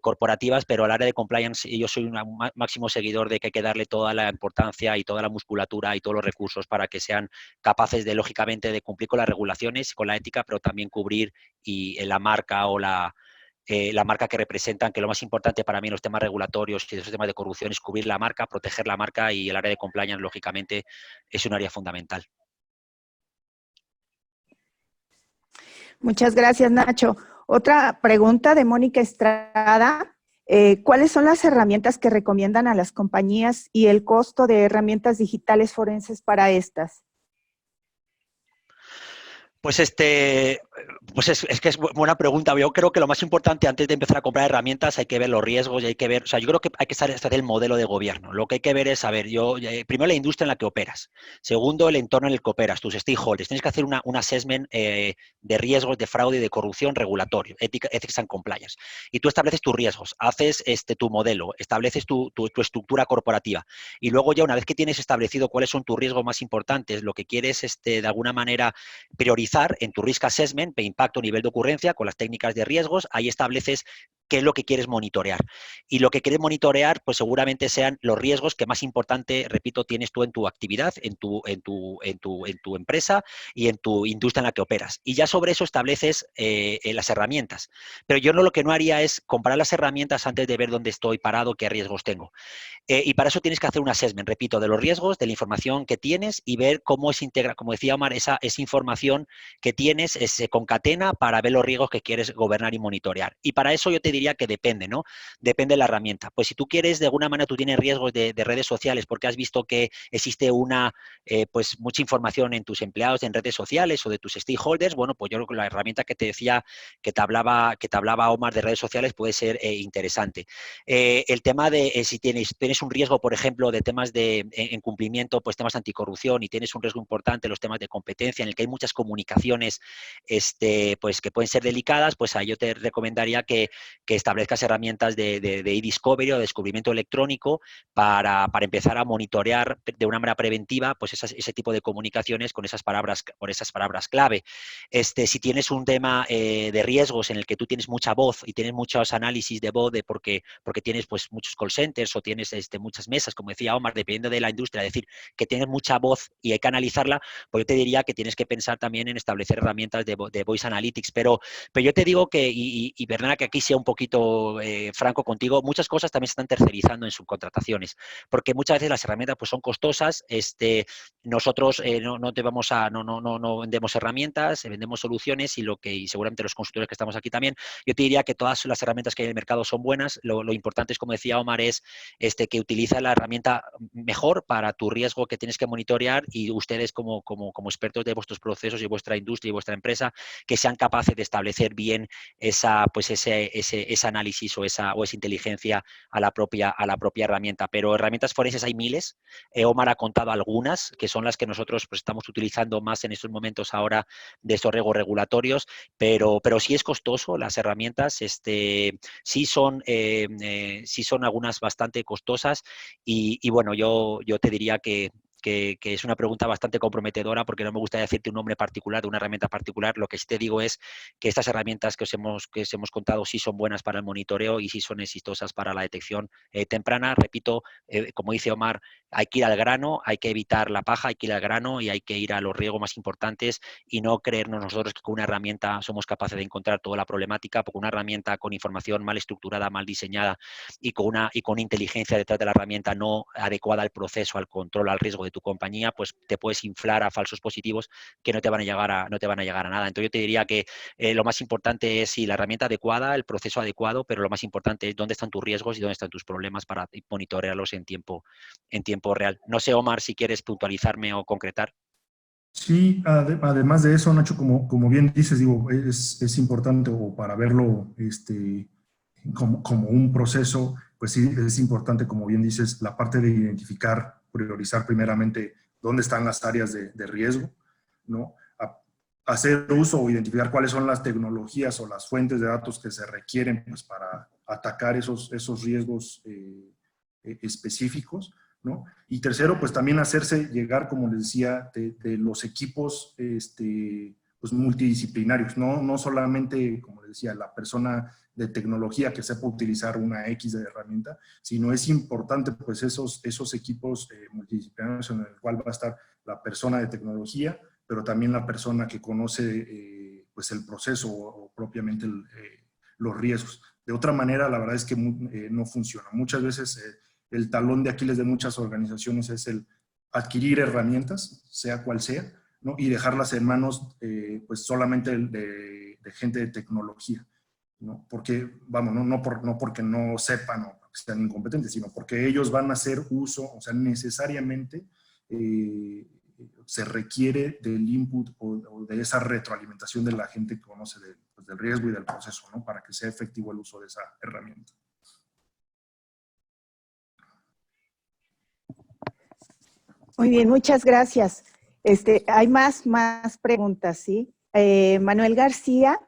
Speaker 3: corporativas, pero al área de compliance yo soy un máximo seguidor de que hay que darle toda la importancia y toda la musculatura y todos los recursos para que sean capaces de, lógicamente, de cumplir con las regulaciones, con la ética, pero también cubrir la marca o la marca que representan, que lo más importante para mí en los temas regulatorios y esos temas de corrupción es cubrir la marca, proteger la marca, y el área de compliance, lógicamente, es un área fundamental.
Speaker 2: Muchas gracias, Nacho. Otra pregunta de Mónica Estrada. ¿Cuáles son las herramientas que recomiendan a las compañías y el costo de herramientas digitales forenses para estas?
Speaker 3: Pues es que es buena pregunta. Yo creo que lo más importante antes de empezar a comprar herramientas hay que ver los riesgos y hay que ver, o sea, yo creo que hay que estar el modelo de gobierno. Lo que hay que ver es, primero la industria en la que operas. Segundo, el entorno en el que operas, tus stakeholders. Tienes que hacer un assessment de riesgos de fraude y de corrupción regulatorio, ethics and compliance. Y tú estableces tus riesgos, haces tu modelo, estableces tu estructura corporativa. Y luego ya una vez que tienes establecido cuáles son tus riesgos más importantes, lo que quieres de alguna manera priorizar en tu risk assessment, de impacto, nivel de ocurrencia, con las técnicas de riesgos, ahí estableces qué es lo que quieres monitorear. Y lo que quieres monitorear, pues seguramente sean los riesgos que más importante, repito, tienes tú en tu actividad, en tu empresa y en tu industria en la que operas. Y ya sobre eso estableces las herramientas. Pero yo lo que no haría es comprar las herramientas antes de ver dónde estoy parado, qué riesgos tengo. Y para eso tienes que hacer un assessment, repito, de los riesgos, de la información que tienes y ver cómo se integra, como decía Omar, esa información que tienes se concatena para ver los riesgos que quieres gobernar y monitorear. Y para eso yo te diría que depende, ¿no? Depende de la herramienta. Pues si tú quieres, de alguna manera tú tienes riesgos de redes sociales porque has visto que existe pues mucha información en tus empleados en redes sociales o de tus stakeholders, bueno, pues yo creo que la herramienta que te decía, que te hablaba Omar, de redes sociales puede ser interesante. El tema de si tienes un riesgo, por ejemplo, de temas de incumplimiento, pues temas de anticorrupción, y tienes un riesgo importante en los temas de competencia, en el que hay muchas comunicaciones pues que pueden ser delicadas, pues ahí yo te recomendaría que que establezcas herramientas de e-discovery o de descubrimiento electrónico para empezar a monitorear de una manera preventiva pues ese tipo de comunicaciones con esas palabras clave. Si tienes un tema de riesgos en el que tú tienes mucha voz y tienes muchos análisis de voz porque tienes pues muchos call centers o tienes muchas mesas, como decía Omar, dependiendo de la industria, es decir, que tienes mucha voz y hay que analizarla, pues yo te diría que tienes que pensar también en establecer herramientas de voice analytics, pero yo te digo que, y perdona que aquí sea un poquito franco contigo, muchas cosas también se están tercerizando en subcontrataciones, porque muchas veces las herramientas pues son costosas, nosotros no vendemos herramientas, vendemos soluciones y seguramente los consultores que estamos aquí también, yo te diría que todas las herramientas que hay en el mercado son buenas, lo importante es, como decía Omar, es que utiliza la herramienta mejor para tu riesgo que tienes que monitorear y ustedes como expertos de vuestros procesos y vuestra industria y vuestra empresa, que sean capaces de establecer bien ese análisis o esa inteligencia a la propia herramienta. Pero herramientas forenses hay miles. Omar ha contado algunas, que son las que nosotros pues, estamos utilizando más en estos momentos ahora de estos riesgos regulatorios, pero sí es costoso. Las herramientas sí son algunas bastante costosas y bueno, yo te diría que es una pregunta bastante comprometedora porque no me gusta decirte un nombre particular de una herramienta particular. Lo que sí te digo es que estas herramientas que os hemos contado sí son buenas para el monitoreo y sí son exitosas para la detección temprana. Repito, como dice Omar, hay que ir al grano, hay que evitar la paja, hay que ir al grano y hay que ir a los riesgos más importantes y no creernos nosotros que con una herramienta somos capaces de encontrar toda la problemática, porque una herramienta con información mal estructurada, mal diseñada y con inteligencia detrás de la herramienta no adecuada al proceso, al control, al riesgo de tu compañía, pues te puedes inflar a falsos positivos que no te van a llegar a nada. Entonces yo te diría que lo más importante es la herramienta adecuada, el proceso adecuado, pero lo más importante es dónde están tus riesgos y dónde están tus problemas para monitorearlos en tiempo real. No sé, Omar, si quieres puntualizarme o concretar.
Speaker 5: Sí, además de eso, Nacho, como bien dices, digo, es importante o para verlo como un proceso, pues sí, es importante, como bien dices, la parte de identificar, priorizar primeramente dónde están las áreas de riesgo, ¿no? Hacer uso o identificar cuáles son las tecnologías o las fuentes de datos que se requieren pues, para atacar esos riesgos específicos, ¿no? Y tercero, pues también hacerse llegar, como les decía, de los equipos pues multidisciplinarios, no solamente, como les decía, la persona de tecnología que sepa utilizar una X de herramienta, sino es importante pues esos equipos multidisciplinarios en el cual va a estar la persona de tecnología, pero también la persona que conoce pues el proceso o propiamente los riesgos. De otra manera, la verdad es que no funciona. Muchas veces el talón de Aquiles de muchas organizaciones es el adquirir herramientas, sea cual sea, ¿no? Y dejarlas en manos pues solamente de gente de tecnología, ¿no? Porque, vamos, no porque no sepan o porque sean incompetentes, sino porque ellos van a hacer uso, o sea, necesariamente se requiere del input o de esa retroalimentación de la gente que conoce pues, del riesgo y del proceso, ¿no? Para que sea efectivo el uso de esa herramienta.
Speaker 2: Muy bien, muchas gracias. Hay más preguntas, ¿sí? Manuel García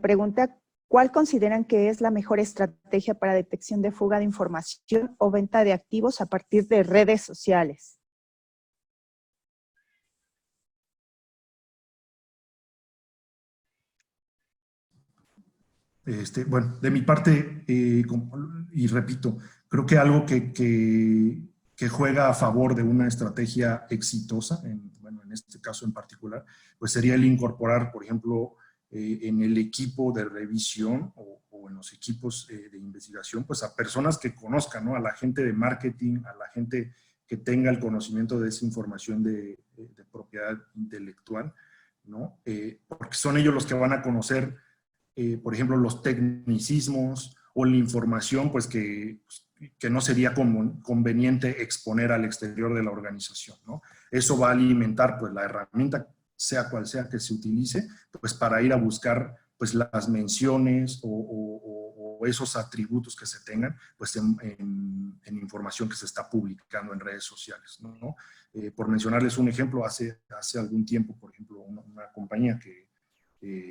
Speaker 2: pregunta, ¿cuál consideran que es la mejor estrategia para detección de fuga de información o venta de activos a partir de redes sociales?
Speaker 5: Bueno, de mi parte, y repito, creo que algo que juega a favor de una estrategia exitosa, bueno, en este caso en particular, pues sería el incorporar, por ejemplo, en el equipo de revisión o en los equipos de investigación, pues a personas que conozcan, ¿no? A la gente de marketing, a la gente que tenga el conocimiento de esa información de propiedad intelectual, ¿no? Porque son ellos los que van a conocer por ejemplo, los tecnicismos o la información, pues que no sería conveniente exponer al exterior de la organización, ¿no? Eso va a alimentar, pues, la herramienta, sea cual sea que se utilice, pues, para ir a buscar, pues, las menciones o esos atributos que se tengan, pues, en información que se está publicando en redes sociales, ¿no? Por mencionarles un ejemplo, hace algún tiempo, por ejemplo, una compañía que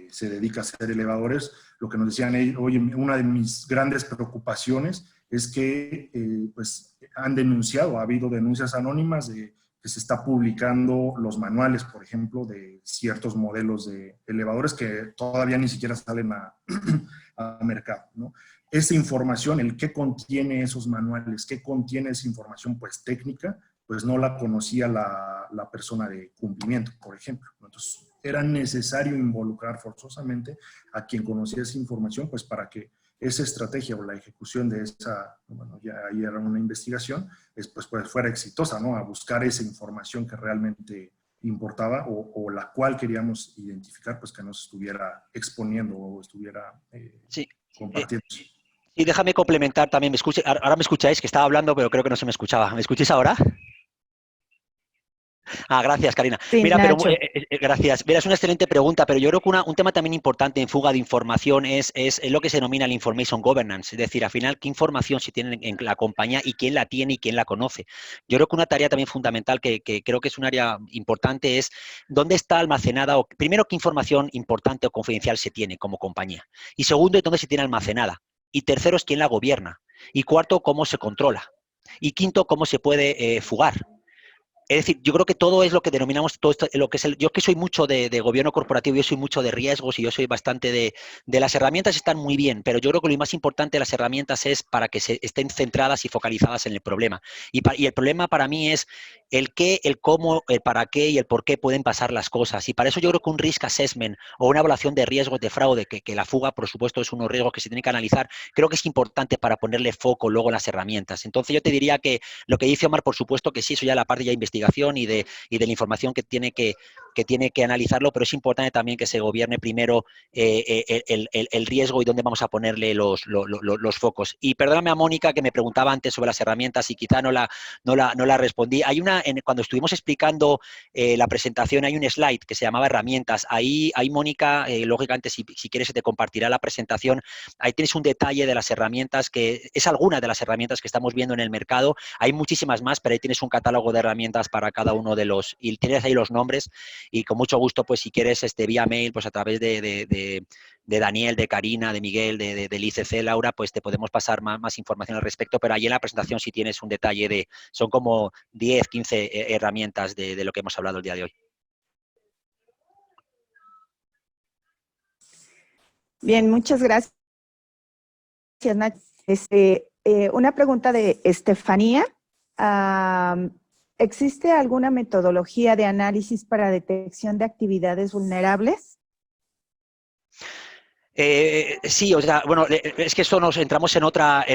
Speaker 5: se dedica a hacer elevadores, lo que nos decían ellos: oye, una de mis grandes preocupaciones es que pues han denunciado, ha habido denuncias anónimas de que se está publicando los manuales, por ejemplo, de ciertos modelos de elevadores que todavía ni siquiera salen a mercado, ¿no? Esa información, el qué contiene esos manuales, qué contiene esa información pues técnica, pues no la conocía la persona de cumplimiento, por ejemplo. Entonces, era necesario involucrar forzosamente a quien conocía esa información, pues para que esa estrategia o la ejecución de esa, bueno, ya ahí era una investigación, pues fuera exitosa, ¿no? A buscar esa información que realmente importaba o la cual queríamos identificar, pues que nos estuviera exponiendo o estuviera
Speaker 3: Sí.
Speaker 5: compartiendo.
Speaker 3: Y déjame complementar también, ahora me escucháis, que estaba hablando, pero creo que no se me escuchaba. ¿Me escucháis ahora? Gracias, Karina.
Speaker 2: Sí,
Speaker 3: Mira, pero
Speaker 2: Nacho.
Speaker 3: gracias. Mira, es una excelente pregunta, pero yo creo que un tema también importante en fuga de información es lo que se denomina el information governance, es decir, al final, qué información se tiene en la compañía y quién la tiene y quién la conoce. Yo creo que una tarea también fundamental que creo que es un área importante es dónde está almacenada, o primero, qué información importante o confidencial se tiene como compañía. Y segundo, dónde se tiene almacenada. Y tercero, es quién la gobierna. Y cuarto, cómo se controla. Y quinto, cómo se puede fugar. Es decir, yo creo que todo es lo que denominamos, todo esto, lo que es yo que soy mucho de gobierno corporativo, yo soy mucho de riesgos y yo soy bastante de las herramientas están muy bien, pero yo creo que lo más importante de las herramientas es para que estén centradas y focalizadas en el problema. Y el problema para mí es el qué, el cómo, el para qué y el por qué pueden pasar las cosas. Y para eso yo creo que un risk assessment o una evaluación de riesgos de fraude, que la fuga, por supuesto, es unos riesgos que se tienen que analizar, creo que es importante para ponerle foco luego en las herramientas. Entonces yo te diría que lo que dice Omar, por supuesto que sí, eso ya la parte ya de investigación y de la información que tiene que analizarlo, pero es importante también que se gobierne primero el riesgo y dónde vamos a ponerle los focos. Y perdóname a Mónica que me preguntaba antes sobre las herramientas y quizá no la respondí. Hay cuando estuvimos explicando la presentación, hay un slide que se llamaba herramientas. Ahí Mónica, lógicamente, si quieres se te compartirá la presentación. Ahí tienes un detalle de las herramientas, que es alguna de las herramientas que estamos viendo en el mercado. Hay muchísimas más, pero ahí tienes un catálogo de herramientas para cada uno de los, y tienes ahí los nombres, y con mucho gusto, pues si quieres, vía mail, pues a través de Daniel, de Karina, de Miguel, del ICC, Laura, pues te podemos pasar más información al respecto, pero ahí en la presentación sí tienes un detalle son como 10, 15 herramientas de lo que hemos hablado el día de hoy.
Speaker 2: Bien, muchas gracias, Nacho. Una pregunta de Estefanía. ¿Existe alguna metodología de análisis para detección de actividades vulnerables?
Speaker 3: Sí, o sea, bueno, es que eso nos entramos en otra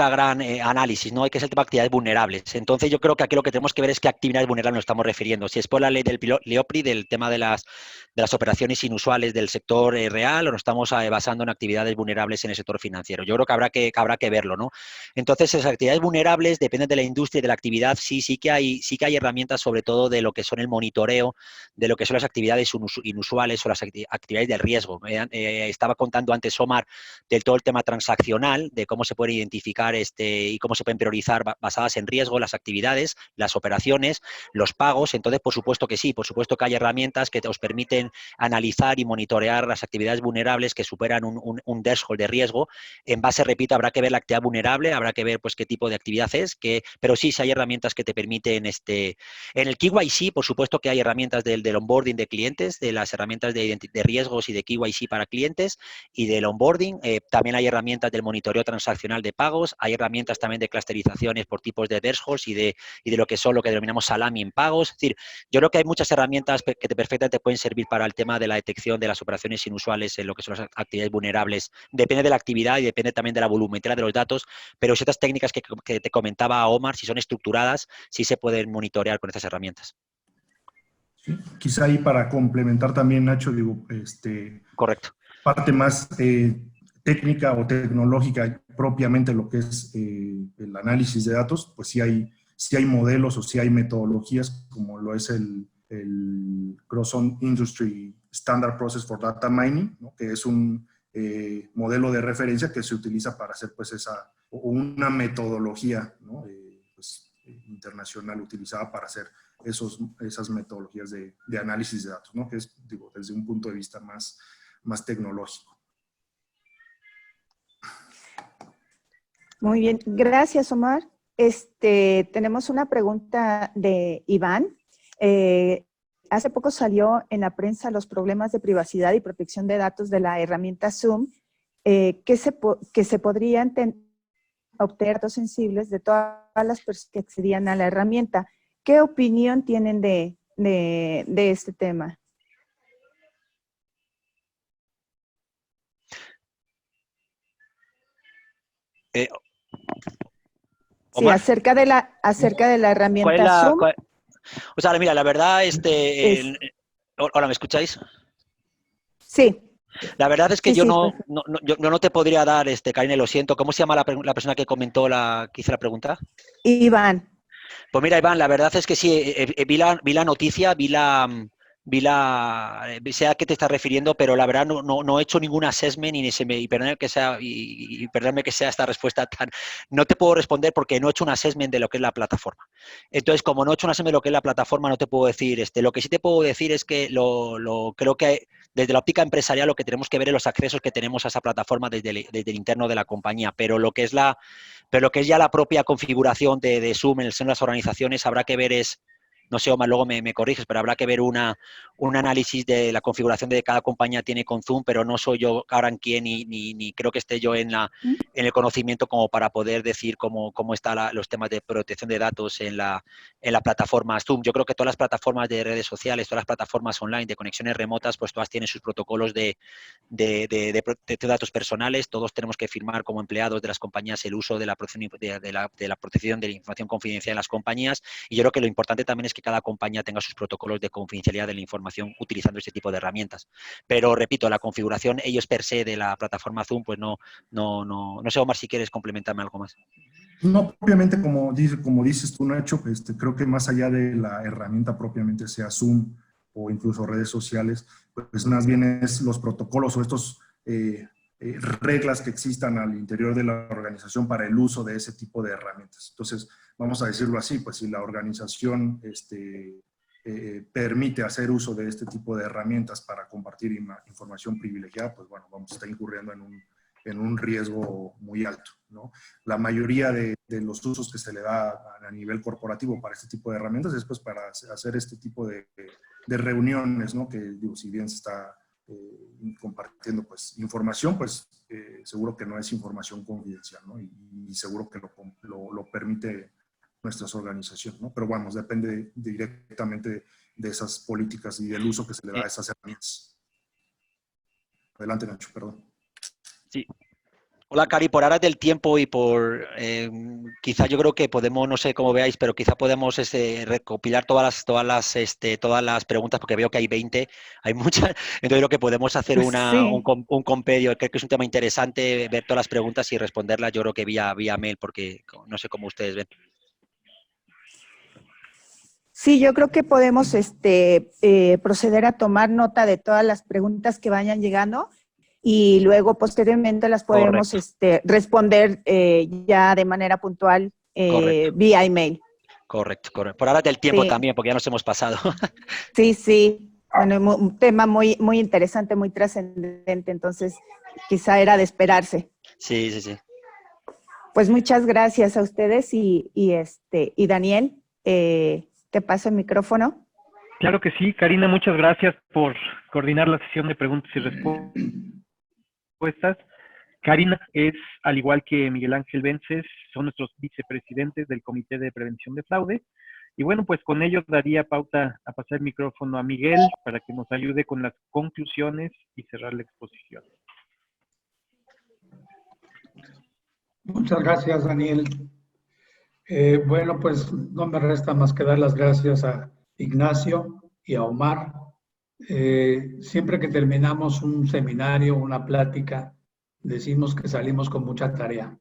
Speaker 3: gran análisis, ¿no? Hay que ser el tema de actividades vulnerables. Entonces, yo creo que aquí lo que tenemos que ver es qué actividades vulnerables nos estamos refiriendo. Si es por la ley del LEOPRI, del tema de las operaciones inusuales del sector real, o nos estamos basando en actividades vulnerables en el sector financiero. Yo creo que habrá que verlo, ¿no? Entonces, esas actividades vulnerables dependen de la industria y de la actividad. Sí que hay herramientas, sobre todo de lo que son el monitoreo, de lo que son las actividades inusuales o las actividades de riesgo. Estaba contando antes Omar del todo el tema transaccional, de cómo se puede identificar y cómo se pueden priorizar basadas en riesgo las actividades, las operaciones, los pagos. Entonces, por supuesto que sí, por supuesto que hay herramientas que os permiten analizar y monitorear las actividades vulnerables que superan un threshold de riesgo. En base, repito, habrá que ver la actividad vulnerable, habrá que ver pues qué tipo de actividad es, pero sí hay herramientas que te permiten en el KYC, por supuesto que hay herramientas del onboarding de clientes, de las herramientas de riesgos y de KYC para clientes y del onboarding. También hay herramientas del monitoreo transaccional de pagos, hay herramientas también de clusterizaciones por tipos de thresholds y de lo que denominamos salami en pagos. Es decir, yo creo que hay muchas herramientas que perfectamente pueden servir para el tema de la detección de las operaciones inusuales en lo que son las actividades vulnerables. Depende de la actividad y depende también de la volumetría de los datos, pero ciertas técnicas que te comentaba Omar, si son estructuradas, sí se pueden monitorear con estas herramientas.
Speaker 5: Sí, quizá ahí para complementar también, Nacho, digo,
Speaker 3: Correcto.
Speaker 5: Parte más técnica o tecnológica propiamente lo que es el análisis de datos, pues sí hay modelos o sí hay metodologías como lo es el Cross-On Industry Standard Process for Data Mining, ¿no? Que es un modelo de referencia que se utiliza para hacer pues una metodología, ¿no? Pues, internacional utilizada para hacer esas metodologías de análisis de datos, ¿no? Que es, digo, desde un punto de vista más tecnológico.
Speaker 2: Muy bien, gracias, Omar. Tenemos una pregunta de Iván. Hace poco salió en la prensa los problemas de privacidad y protección de datos de la herramienta Zoom, que se podrían obtener datos sensibles de todas las personas que accedían a la herramienta. ¿Qué opinión tienen de este tema? Sí, acerca de la herramienta Zoom.
Speaker 3: O sea, mira, la verdad, hola, ¿me escucháis?
Speaker 2: Sí.
Speaker 3: La verdad es que
Speaker 2: sí,
Speaker 3: yo
Speaker 2: sí,
Speaker 3: no te podría dar, Karine, lo siento. ¿Cómo se llama la persona que comentó, que hizo la pregunta?
Speaker 2: Iván.
Speaker 3: Pues mira, Iván, la verdad es que sí, vi la noticia, sé a qué te estás refiriendo, pero la verdad no he hecho ningún assessment y perdóname que sea esta respuesta tan... No te puedo responder porque no he hecho un assessment de lo que es la plataforma. Entonces, como no he hecho un assessment de lo que es la plataforma, no te puedo decir. Lo que sí te puedo decir es que creo que desde la óptica empresarial lo que tenemos que ver es los accesos que tenemos a esa plataforma desde el interno de la compañía, pero lo que es ya la propia configuración de Zoom en el seno de las organizaciones, habrá que ver no sé, Omar, luego me corriges, pero habrá que ver un análisis de la configuración de cada compañía tiene con Zoom, pero no soy yo ahora en quién ni creo que esté yo en el conocimiento como para poder decir cómo están los temas de protección de datos en la plataforma Zoom. Yo creo que todas las plataformas de redes sociales, todas las plataformas online de conexiones remotas, pues todas tienen sus protocolos de protección de datos personales. Todos tenemos que firmar como empleados de las compañías el uso de la protección de la información confidencial en las compañías, y yo creo que lo importante también es que cada compañía tenga sus protocolos de confidencialidad de la información utilizando este tipo de herramientas. Pero repito, la configuración ellos per se de la plataforma Zoom, pues no sé, Omar, si quieres complementarme algo más.
Speaker 5: No propiamente como dices tú, Nacho, creo que más allá de la herramienta propiamente sea Zoom o incluso redes sociales, pues más bien es los protocolos o estos reglas que existan al interior de la organización para el uso de ese tipo de herramientas. Entonces, vamos a decirlo así, pues si la organización permite hacer uso de este tipo de herramientas para compartir información privilegiada, pues bueno, vamos a estar incurriendo en un riesgo muy alto, ¿no? La mayoría de los usos que se le da a nivel corporativo para este tipo de herramientas es pues para hacer este tipo de reuniones, ¿no? Que digo, si bien se está compartiendo pues información, pues seguro que no es información confidencial, ¿no? Y seguro que lo permite nuestras organizaciones, ¿no? Pero bueno, depende directamente de esas políticas y del uso que se le da a esas herramientas. Adelante, Nacho, perdón.
Speaker 3: Sí. Hola, Cari, por horas del tiempo y por quizá yo creo que podemos, no sé cómo veáis, pero quizá podemos recopilar todas las preguntas, porque veo que hay 20, hay muchas, entonces creo que podemos hacer
Speaker 2: Pues sí.
Speaker 3: un compendio. Creo que es un tema interesante ver todas las preguntas y responderlas, yo creo que vía mail, porque no sé cómo ustedes ven.
Speaker 2: Sí, yo creo que podemos proceder a tomar nota de todas las preguntas que vayan llegando y luego posteriormente las podemos responder ya de manera puntual vía email.
Speaker 3: Correcto. Por ahora del tiempo
Speaker 2: sí.
Speaker 3: También, porque ya nos hemos pasado.
Speaker 2: Sí. Bueno, un tema muy, muy interesante, muy trascendente, entonces quizá era de esperarse.
Speaker 3: Sí.
Speaker 2: Pues muchas gracias a ustedes y Daniel, te paso el micrófono.
Speaker 1: Claro que sí, Karina, muchas gracias por coordinar la sesión de preguntas y respuestas. Karina es, al igual que Miguel Ángel Vences, son nuestros vicepresidentes del Comité de Prevención de Fraude. Y bueno, pues con ello daría pauta a pasar el micrófono a Miguel para que nos ayude con las conclusiones y cerrar la exposición.
Speaker 6: Muchas gracias, Daniel. Bueno, pues no me resta más que dar las gracias a Ignacio y a Omar. Siempre que terminamos un seminario, una plática, decimos que salimos con mucha tarea.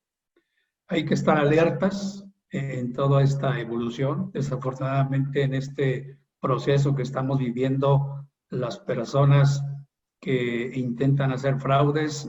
Speaker 6: Hay que estar alertas en toda esta evolución. Desafortunadamente, en este proceso que estamos viviendo, las personas que intentan hacer fraudes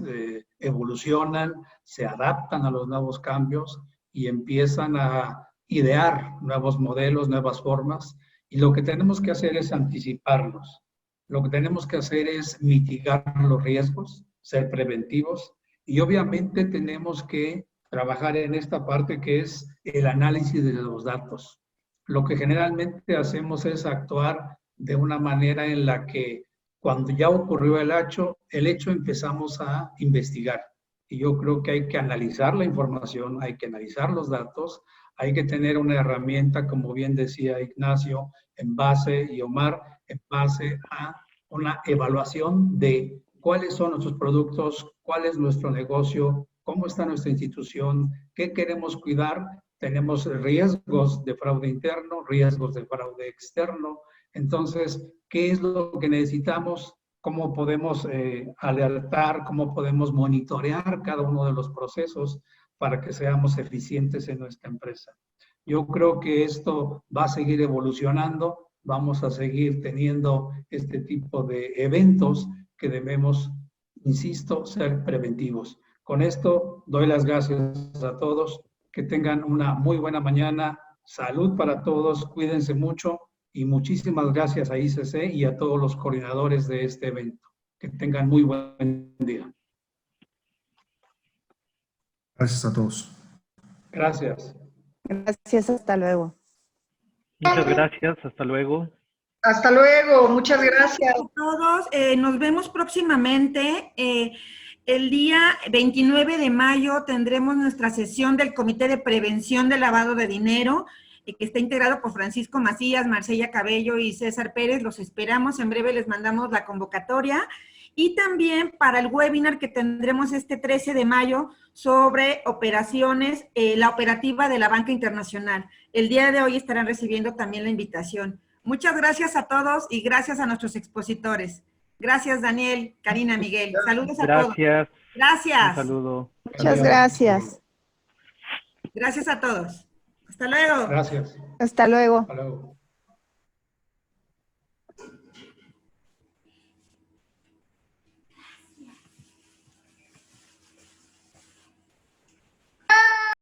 Speaker 6: evolucionan, se adaptan a los nuevos cambios y empiezan a idear nuevos modelos, nuevas formas, Y lo que tenemos que hacer es anticiparnos. Lo que tenemos que hacer es mitigar los riesgos, ser preventivos, y obviamente tenemos que trabajar en esta parte que es el análisis de los datos. Lo que generalmente hacemos es actuar de una manera en la que cuando ya ocurrió el hecho empezamos a investigar. Y yo creo que hay que analizar la información, hay que analizar los datos, hay que tener una herramienta, como bien decía Ignacio, en base, y Omar, en base a una evaluación de cuáles son nuestros productos, cuál es nuestro negocio, cómo está nuestra institución, qué queremos cuidar. Tenemos riesgos de fraude interno, riesgos de fraude externo. Entonces, ¿qué es lo que necesitamos? ¿Cómo podemos alertar? ¿Cómo podemos monitorear cada uno de los procesos para que seamos eficientes en nuestra empresa? Yo creo que esto va a seguir evolucionando. Vamos a seguir teniendo este tipo de eventos que debemos, insisto, ser preventivos. Con esto doy las gracias a todos. Que tengan una muy buena mañana. Salud para todos. Cuídense mucho. Y muchísimas gracias a ICC y a todos los coordinadores de este evento. Que tengan muy buen día.
Speaker 5: Gracias a todos.
Speaker 6: Gracias.
Speaker 2: Gracias, hasta luego.
Speaker 1: Muchas gracias, hasta luego.
Speaker 4: Hasta luego, muchas gracias.
Speaker 7: A todos, nos vemos próximamente. El día 29 de mayo tendremos nuestra sesión del Comité de Prevención del Lavado de Dinero, que está integrado por Francisco Macías, Marcella Cabello y César Pérez. Los esperamos, en breve les mandamos la convocatoria. Y también para el webinar que tendremos este 13 de mayo sobre operaciones, la operativa de la banca internacional. El día de hoy estarán recibiendo también la invitación. Muchas gracias a todos y gracias a nuestros expositores. Gracias, Daniel, Karina, Miguel. Saludos a todos.
Speaker 1: Gracias.
Speaker 7: Gracias.
Speaker 1: Un saludo.
Speaker 2: Muchas gracias.
Speaker 7: Gracias a todos. Hasta luego.
Speaker 6: Gracias.
Speaker 2: Hasta luego.
Speaker 6: Hasta luego.